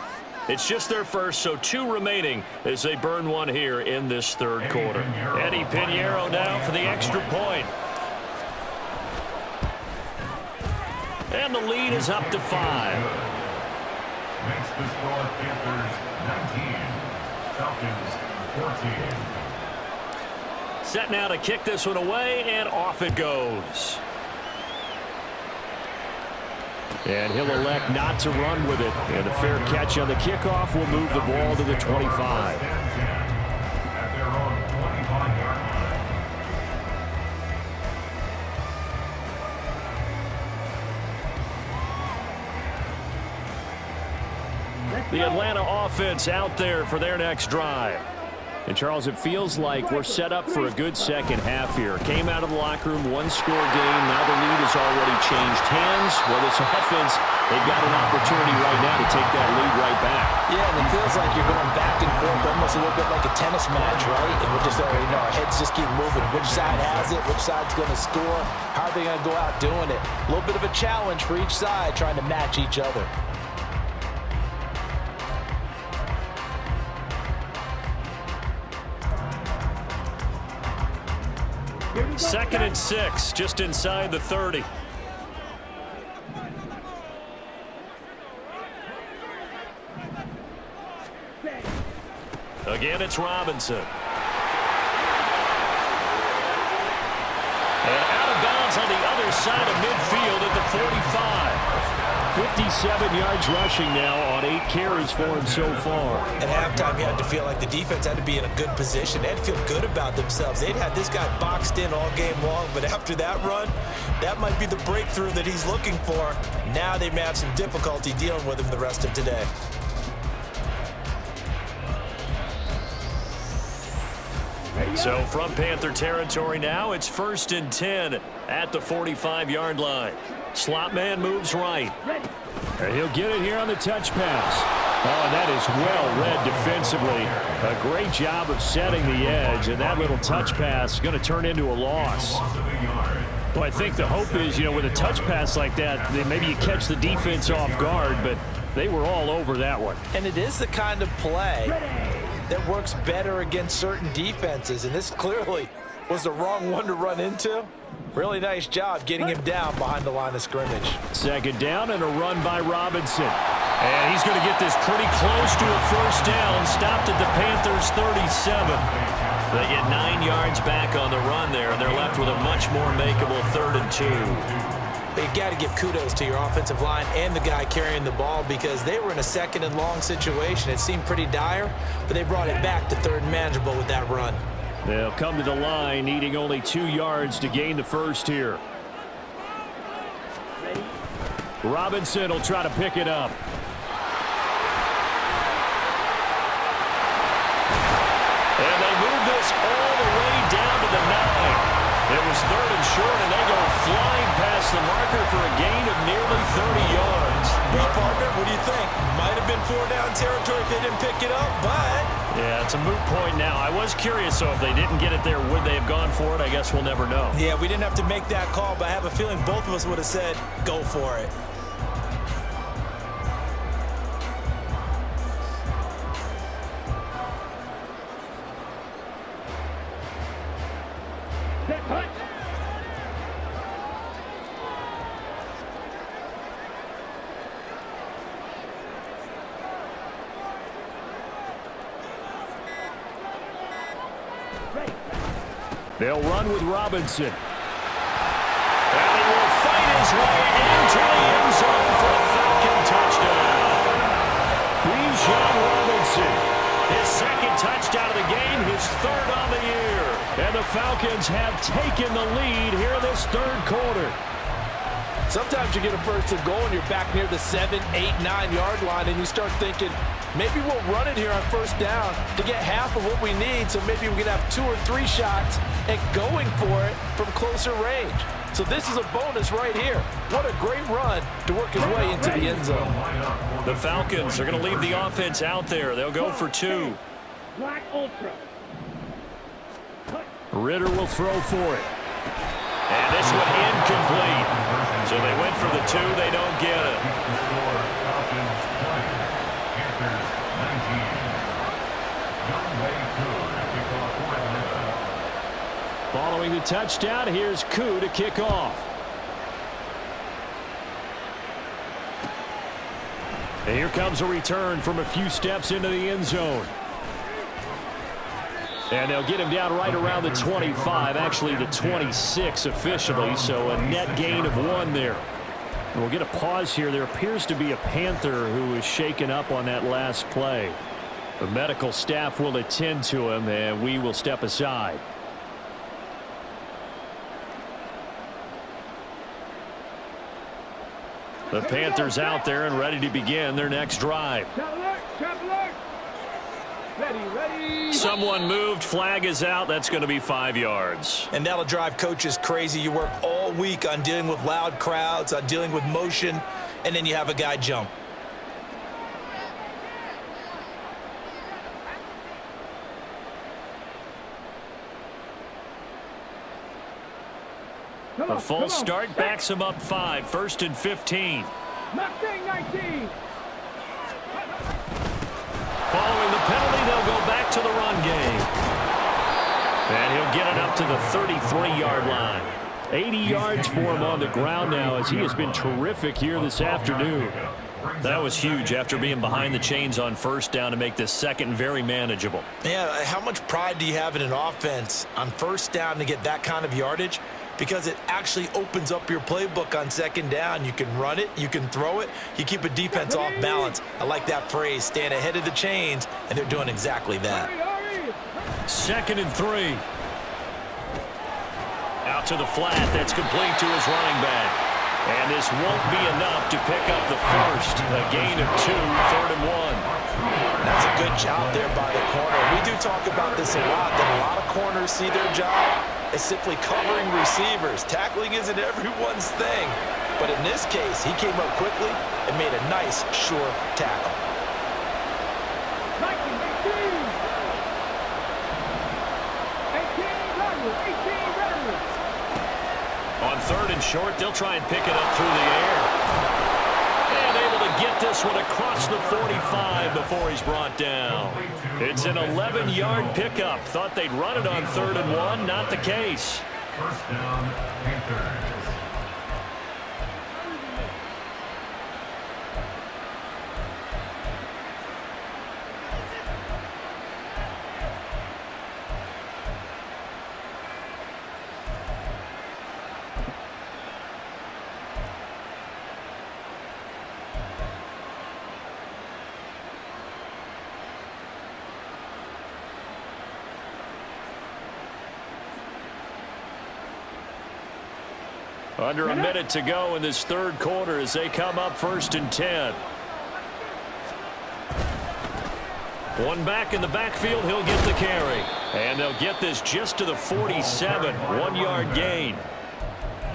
It's just their first, so 2 remaining as they burn 1 here in this 3rd quarter. Eddie Pinheiro now for the extra point. And the lead is up to 5. Makes the score Panthers 19, Falcons 14. Set now to kick this one away, and off it goes. And he'll elect not to run with it. And a fair catch on the kickoff will move the ball to the 25. At their own 25-yard line. The Atlanta offense out there for their next drive. And, Charles, it feels like we're set up for a good 2nd half here. Came out of the locker room, 1-score game. Now the lead has already changed hands. Well, this offense, they've got an opportunity right now to take that lead right back. Yeah, and it feels like you're going back and forth, almost a little bit like a tennis match, right? And we're just, our heads just keep moving. Which side has it? Which side's going to score? How are they going to go out doing it? A little bit of a challenge for each side, trying to match each other. 2nd and 6, just inside the 30. Again, it's Robinson. And out of bounds on the other side of midfield at the 45. 57 yards rushing now on 8 carries for him so far. At halftime, you had to feel like the defense had to be in a good position. They had to feel good about themselves. They'd had this guy boxed in all game long, but after that run, that might be the breakthrough that he's looking for. Now they may have some difficulty dealing with him the rest of today. So from Panther territory now, it's 1st and 10 at the 45-yard line. Slot man moves right. And he'll get it here on the touch pass. Oh, and that is well read defensively. A great job of setting the edge, and that little touch pass is going to turn into a loss. Well, I think the hope is, with a touch pass like that, maybe you catch the defense off guard, but they were all over that one. And it is the kind of play that works better against certain defenses, and this clearly was the wrong one to run into. Really nice job getting him down behind the line of scrimmage. 2nd down and a run by Robinson. And he's going to get this pretty close to a 1st down. Stopped at the Panthers' 37. They get 9 yards back on the run there, and they're left with a much more makeable 3rd and 2. You got to give kudos to your offensive line and the guy carrying the ball, because they were in a 2nd and long situation. It seemed pretty dire, but they brought it back to 3rd and manageable with that run. They'll come to the line needing only 2 yards to gain the 1st here. Robinson will try to pick it up. And they move this all the way down to the 9. It was 3rd and short, and they go flying past the marker for a gain of nearly 30 yards. Well, partner, what do you think? Might have been 4-down territory if they didn't pick it up, but... Yeah, it's a moot point now. I was curious, so if they didn't get it there, would they have gone for it? I guess we'll never know. Yeah, we didn't have to make that call, but I have a feeling both of us would have said, go for it. They'll run with Robinson. And he will fight his way into the end zone for a Falcon touchdown. Bijan Robinson, his 2nd touchdown of the game, his 3rd on the year. And the Falcons have taken the lead here in this 3rd quarter. Sometimes you get a 1st and goal and you're back near the 7, 8, 9-yard line, and you start thinking, maybe we'll run it here on 1st down to get half of what we need, so maybe we can have 2 or 3 shots at going for it from closer range. So this is a bonus right here. What a great run to work his way into the end zone. The Falcons are going to leave the offense out there. They'll go for 2. Black Ultra. Ritter will throw for it. And this one incomplete. So they went for the 2. They don't get it. Following the touchdown, here's Koo to kick off. And here comes a return from a few steps into the end zone. And they'll get him down right around the 25, actually the 26 officially, so a net gain of 1 there. And we'll get a pause here. There appears to be a Panther who is shaken up on that last play. The medical staff will attend to him, and we will step aside. The Panthers out there and ready to begin their next drive. Ready. Someone moved. Flag is out. That's going to be 5 yards. And that'll drive coaches crazy. You work all week on dealing with loud crowds, on dealing with motion, and then you have a guy jump. A false start backs him up 5. 1st and 15. Mustang 19. Following the penalty, they'll go back to the run game. And he'll get it up to the 33-yard line. 80 yards for him on the ground now, as he has been terrific here this afternoon. That was huge after being behind the chains on 1st down to make this 2nd very manageable. Yeah, how much pride do you have in an offense on 1st down to get that kind of yardage? Because it actually opens up your playbook on 2nd down. You can run it, you can throw it, you keep a defense off balance. I like that phrase, stand ahead of the chains, and they're doing exactly that. 2nd and 3. Out to the flat, that's complete to his running back. And this won't be enough to pick up the 1st. A gain of 2, 3rd and 1. That's a good job there by the corner. We do talk about this a lot, that a lot of corners see their job as simply covering receivers. Tackling isn't everyone's thing. But in this case, he came up quickly and made a nice, sure tackle. On third and short, they'll try and pick it up through the air. And able to get this one across the 45 before he's brought down. It's an 11-yard pickup. Thought they'd run it on 3rd and 1. Not the case. First down, Panthers. Under a minute to go in this third quarter as they come up 1st and 10. One back in the backfield, he'll get the carry. And they'll get this just to the 47, 1-yard gain.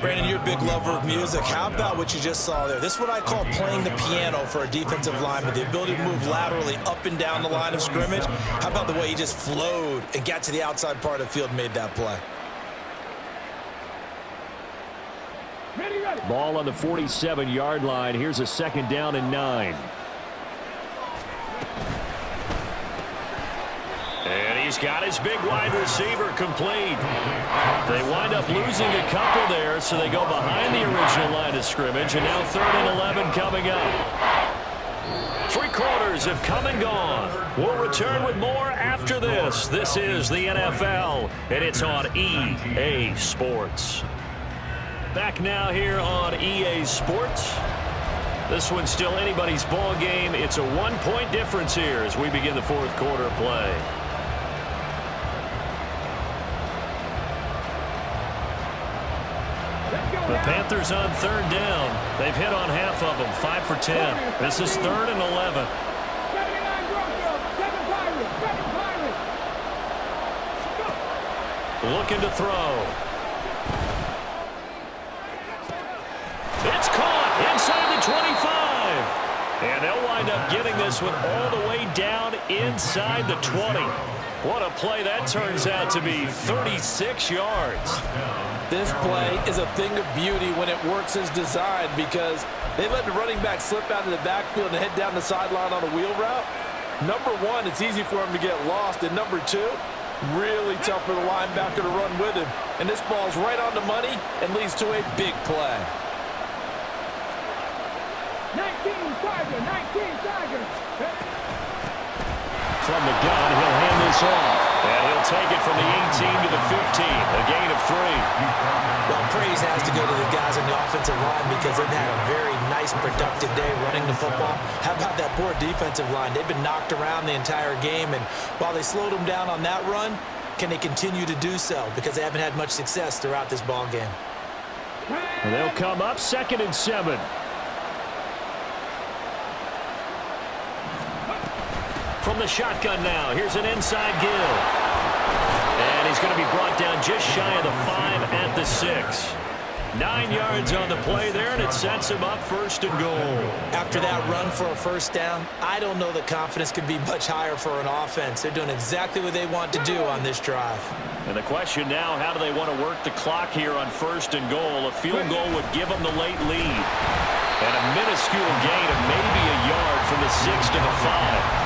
Brandon, you're a big lover of music. How about what you just saw there? This is what I call playing the piano for a defensive lineman. The ability to move laterally up and down the line of scrimmage. How about the way he just flowed and got to the outside part of the field and made that play? Ball on the 47-yard line. Here's a 2nd down and 9. And he's got his big wide receiver complete. They wind up losing a couple there, so they go behind the original line of scrimmage, and now 3rd and 11 coming up. 3 quarters have come and gone. We'll return with more after this. This is the NFL, and it's on EA Sports. Back now here on EA Sports. This one's still anybody's ball game. It's a 1-point difference here as we begin the 4th quarter of play. The Panthers on 3rd down. They've hit on half of them, 5 for 10. This is 3rd and 11. Looking to throw. It's caught inside the 25. And they'll wind up getting this one all the way down inside the 20. What a play that turns out to be, 36 yards. This play is a thing of beauty when it works as designed because they let the running back slip out of the backfield and head down the sideline on a wheel route. Number one, it's easy for him to get lost. And number two, really tough for the linebacker to run with him. And this ball's right on the money and leads to a big play. 19 Tigers. From the gun, he'll hand this off. And he'll take it from the 18 to the 15. A gain of 3. Well, praise has to go to the guys on the offensive line because they've had a very nice, productive day running the football. How about that poor defensive line? They've been knocked around the entire game, and while they slowed them down on that run, can they continue to do so? Because they haven't had much success throughout this ball game. And they'll come up 2nd and 7. From the shotgun now, here's an inside give. And he's going to be brought down just shy of the 5 at the 6. 9 yards on the play there, and it sets him up 1st and goal. After that run for a 1st down, I don't know that confidence could be much higher for an offense. They're doing exactly what they want to do on this drive. And the question now, how do they want to work the clock here on 1st and goal? A field goal would give them the late lead. And a minuscule gain of maybe a yard from the 6 to the 5.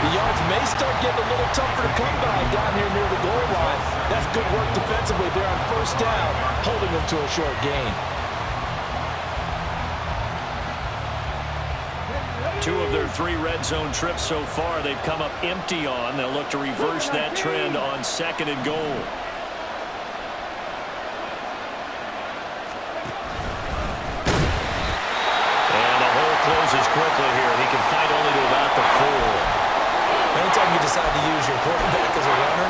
The yards may start getting a little tougher to come by down here near the goal line. That's good work defensively there on 1st down, holding them to a short gain. 2 of their 3 red zone trips so far, they've come up empty on. They'll look to reverse that trend on 2nd and goal. And the hole closes quickly here. He can fight only to about the 4. Anytime you decide to use your quarterback as a runner,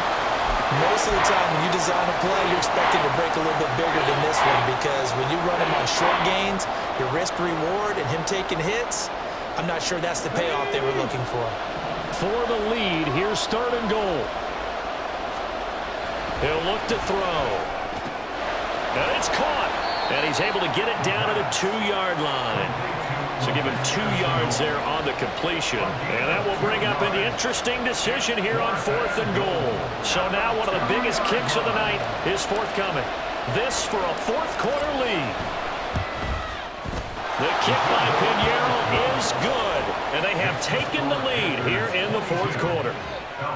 most of the time when you design a play, you're expecting to break a little bit bigger than this one because when you run him on short gains, your risk-reward and him taking hits, I'm not sure that's the payoff they were looking for. for the lead. Here's 3rd and goal. He'll look to throw. And it's caught. And he's able to get it down to the 2-yard line. So give him 2 yards there on the completion. And that will bring up an interesting decision here on 4th and goal. So now one of the biggest kicks of the night is forthcoming. This for a 4th quarter lead. The kick by Pinheiro is good. And they have taken the lead here in the 4th quarter.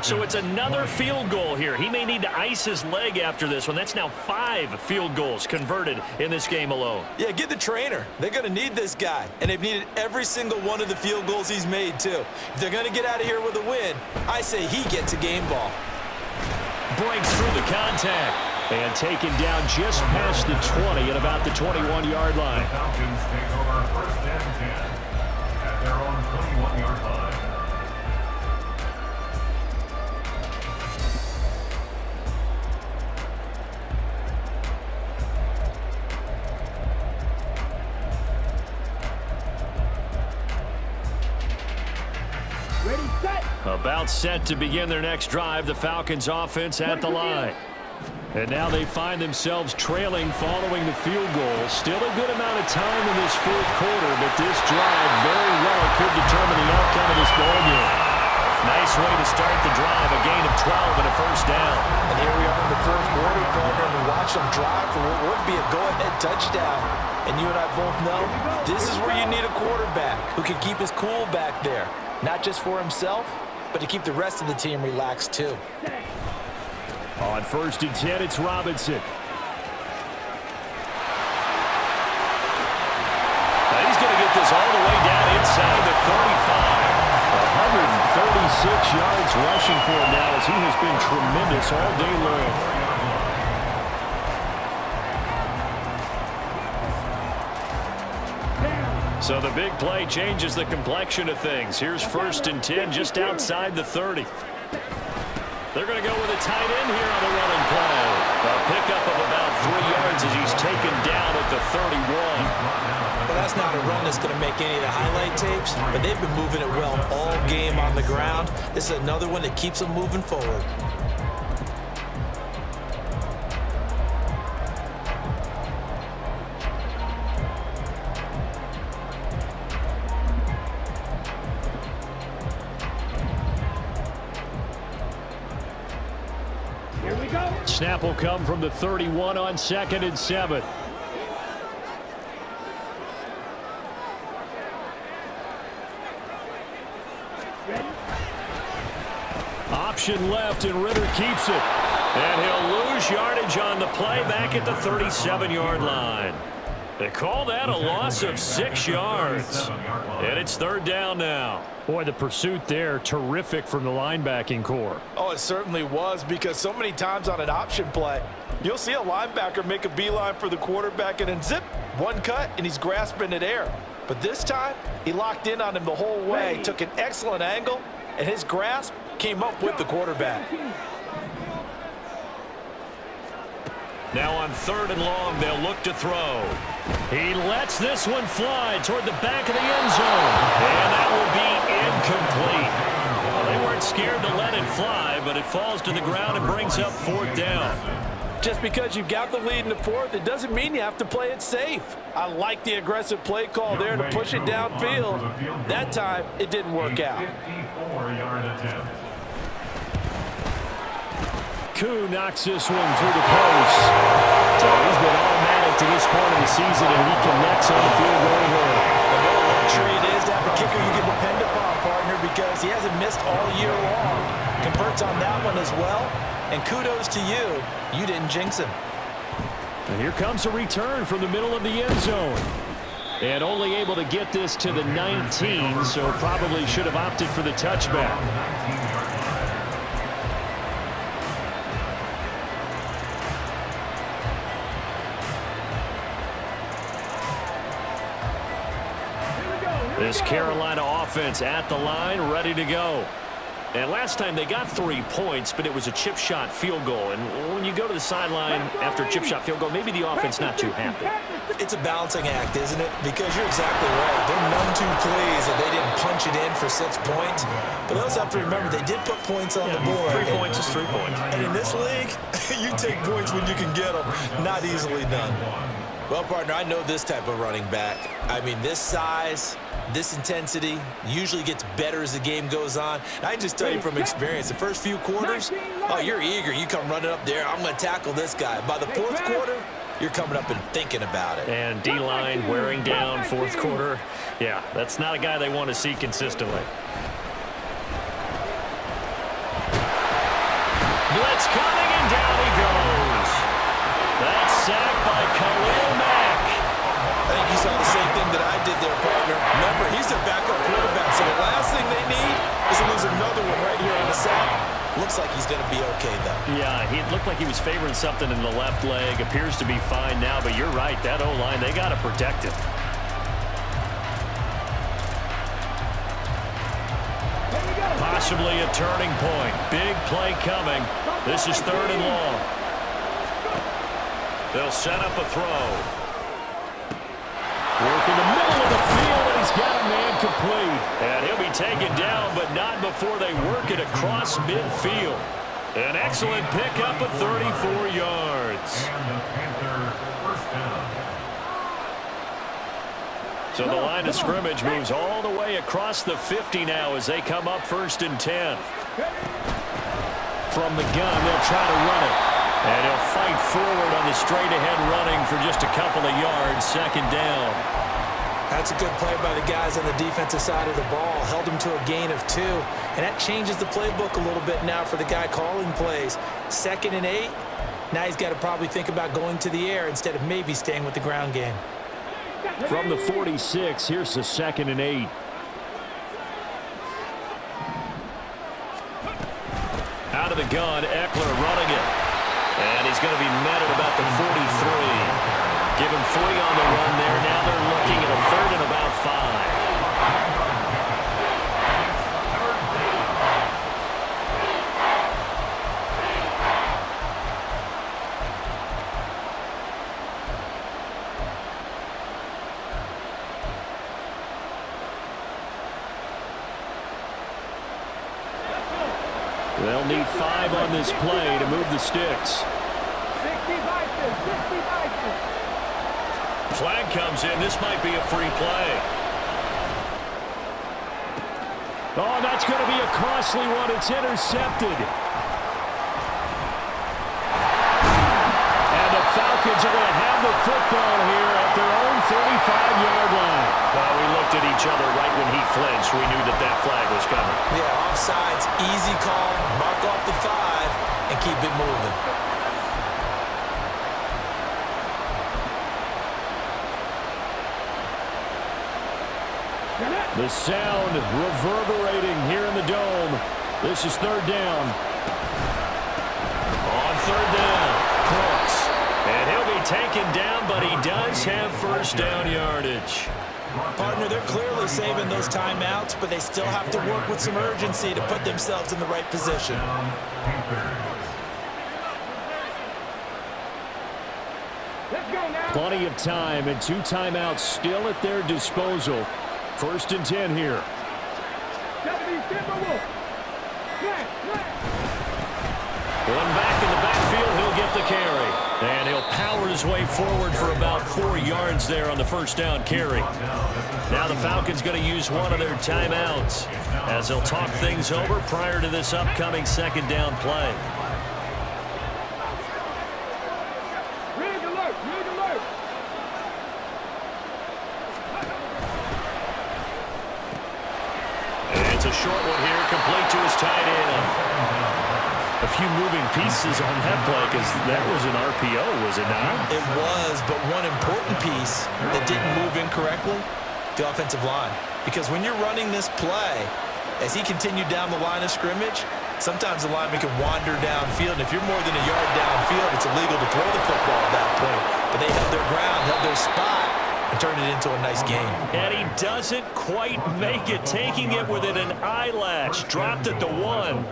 So it's another field goal here. He may need to ice his leg after this one. That's now 5 field goals converted in this game alone. Yeah, get the trainer. They're going to need this guy. And they've needed every single one of the field goals he's made, too. If they're going to get out of here with a win, I say he gets a game ball. Breaks through the contact. And taken down just past the 20 at about the 21-yard line. Falcons take over 1st and 10 at their own 21-yard line. Ready, set. About set to begin their next drive, the Falcons offense at the line. And now they find themselves trailing following the field goal. Still a good amount of time in this 4th quarter, but this drive very well could determine the outcome of this ballgame. Nice way to start the drive, a gain of 12 and a 1st down. And here we are in the 4th quarter, partner, and we watch them drive for what would be a go-ahead touchdown. And you and I both know this is where you need a quarterback who can keep his cool back there. Not just for himself, but to keep the rest of the team relaxed too. On 1st and 10, it's Robinson. Now he's going to get this all the way down inside the 35. 136 yards rushing for him now as he has been tremendous all day long. So the big play changes the complexion of things. Here's 1st and 10 just outside the 30. They're going to go with a tight end here on the running play. A pickup of about 3 yards as he's taken down at the 31. Well, that's not a run that's going to make any of the highlight tapes, but they've been moving it well all game on the ground. This is another one that keeps them moving forward. Snap will come from the 31 on 2nd and 7. Option left, and Ritter keeps it. And he'll lose yardage on the play back at the 37-yard line. They call that a loss of 6 yards. And it's 3rd down now. Boy, the pursuit there, terrific from the linebacking core. Oh, it certainly was, because so many times on an option play, you'll see a linebacker make a beeline for the quarterback and then zip, one cut, and he's grasping at air. But this time, he locked in on him the whole way, took an excellent angle, and his grasp came up with the quarterback. Now on 3rd and long, they'll look to throw. He lets this one fly toward the back of the end zone. And that will be incomplete. Well, they weren't scared to let it fly, but it falls to the ground and brings up 4th down. Just because you've got the lead in the 4th, it doesn't mean you have to play it safe. I like the aggressive play call there to push it downfield. That time, it didn't work out. 54-yard attempt. Koo knocks this one through the post. So he's been automatic to this point of the season, and he connects on the field goal here. And what a luxury it is to have a kicker you can depend upon, partner, because he hasn't missed all year long. Converts on that one as well. And kudos to you. You didn't jinx him. And here comes a return from the middle of the end zone. And only able to get this to the 19, so probably should have opted for the touchback. This Carolina offense at the line, ready to go. And last time they got 3 points, but it was a chip shot field goal. And when you go to the sideline after a chip shot field goal, maybe the offense not too happy. It's a balancing act, isn't it? Because you're exactly right. They're none too pleased that they didn't punch it in for 6 points. But they also have to remember they did put points on the board. 3 points is 3 points. And in this league, you take points when you can get them. Not easily done. Well, partner, I know this type of running back. I mean, this size, this intensity usually gets better as the game goes on. And I can just tell you from experience, the first few quarters, oh, you're eager. You come running up there, I'm going to tackle this guy. By the fourth quarter, you're coming up and thinking about it. And D-line wearing down fourth quarter. Yeah, that's not a guy they want to see consistently. Blitz coming, and down he goes. That's sacked by Khalil Mack. I think you saw the same thing that I did there, partner. Remember, he's their backup quarterback, so the last thing they need is to lose another one right here on the sack. Looks like he's going to be okay, though. Yeah, he looked like he was favoring something in the left leg. Appears to be fine now, but you're right. That O-line, they got to protect it. Possibly a turning point. Big play coming. This is 3rd and long. They'll set up a throw. Work in the middle of the field, and he's got a man complete. And he'll be taken down, but not before they work it across midfield. An excellent pickup of 34 yards. And the Panthers first down. So the line of scrimmage moves all the way across the 50 now as they come up 1st and 10. From the gun, they'll try to run it. And he'll fight forward on the straight-ahead running for just a couple of yards. 2nd down. That's a good play by the guys on the defensive side of the ball. Held them to a gain of 2. And that changes the playbook a little bit now for the guy calling plays. 2nd and 8. Now he's got to probably think about going to the air instead of maybe staying with the ground game. From the 46, here's the 2nd and 8. Out of the gun, Eckler running it. And he's going to be met at about the 43. Give him 3 on the run there. Now they're looking at a 3rd and about 5. They'll need 5 on this play to move the sticks. Flag comes in. This might be a free play. Oh, that's going to be a costly one. It's intercepted. And the Falcons are going to have the football here at their own 35-yard line. Well, we looked at each other right when he flinched. We knew that that flag was coming. Yeah, offsides, easy call, mark off the 5, and keep it moving. The sound reverberating here in the dome. This is 3rd down. On 3rd down, Brooks. And he'll be taken down, but he does have 1st down yardage. Partner, they're clearly saving those timeouts, but they still have to work with some urgency to put themselves in the right position. Plenty of time and 2 timeouts still at their disposal. 1st and 10 here. One back in the backfield, he'll get the carry. And he'll power his way forward for about 4 yards there on the 1st down carry. Now the Falcons going to use one of their timeouts as they'll talk things over prior to this upcoming 2nd down play. It's a short one here, complete to his tight end. A few moving pieces on that play because that was an RPO, was it not? It was, but one important piece that didn't move incorrectly, the offensive line. Because when you're running this play, as he continued down the line of scrimmage, sometimes the lineman can wander downfield. And if you're more than a yard downfield, it's illegal to throw the football at that point. But they held their ground, held their spot, and turned it into a nice game. And he doesn't quite make it, taking it within an eyelash. Dropped it to 1.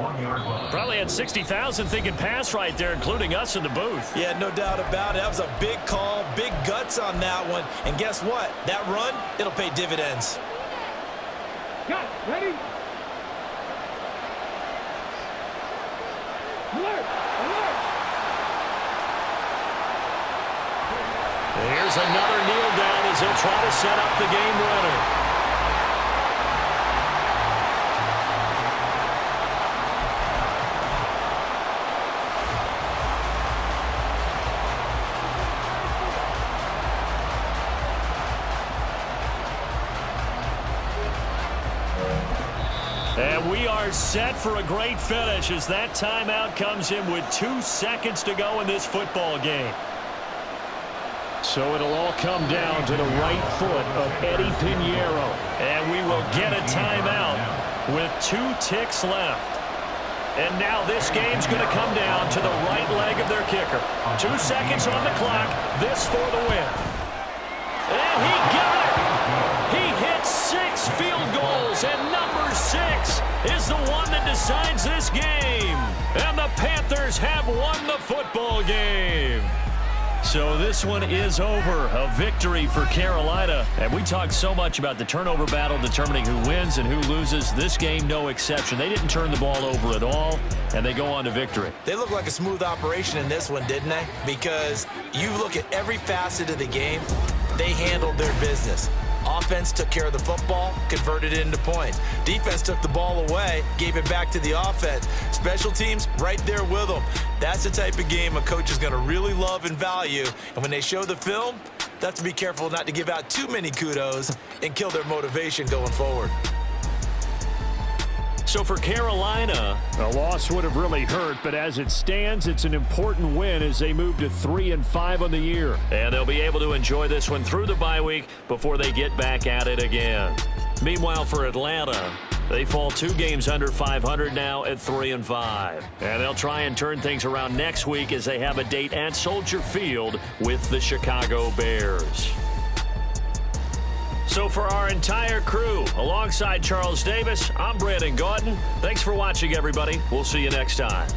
Probably had 60,000 thinking pass right there, including us in the booth. Yeah, no doubt about it. That was a big call, big guts on that one. And guess what? That run, it'll pay dividends. Got it. Ready? Alert! Alert! Here's another kneel down as they'll try to set up the game runner. And we are set for a great finish as that timeout comes in with 2 seconds to go in this football game. So it'll all come down to the right foot of Eddie Pinheiro. And we will get a timeout with 2 ticks left. And now this game's going to come down to the right leg of their kicker. 2 seconds on the clock. This for the win. And he got it. He hit 6 field goals, and number 6 is the one that decides this game. And the Panthers have won the football game. So this one is over. A victory for Carolina. And we talked so much about the turnover battle determining who wins and who loses. This game, no exception. They didn't turn the ball over at all, and they go on to victory. They look like a smooth operation in this one, didn't they? Because you look at every facet of the game, they handled their business. Offense took care of the football, converted it into points. Defense took the ball away, gave it back to the offense. Special teams, right there with them. That's the type of game a coach is going to really love and value. And when they show the film, they have to be careful not to give out too many kudos and kill their motivation going forward. So for Carolina, a loss would have really hurt, but as it stands, it's an important win as they move to 3-5 on the year. And they'll be able to enjoy this one through the bye week before they get back at it again. Meanwhile, for Atlanta, they fall 2 games under 500 now at 3-5. And they'll try and turn things around next week as they have a date at Soldier Field with the Chicago Bears. So for our entire crew, alongside Charles Davis, I'm Brandon Gaudin. Thanks for watching, everybody. We'll see you next time.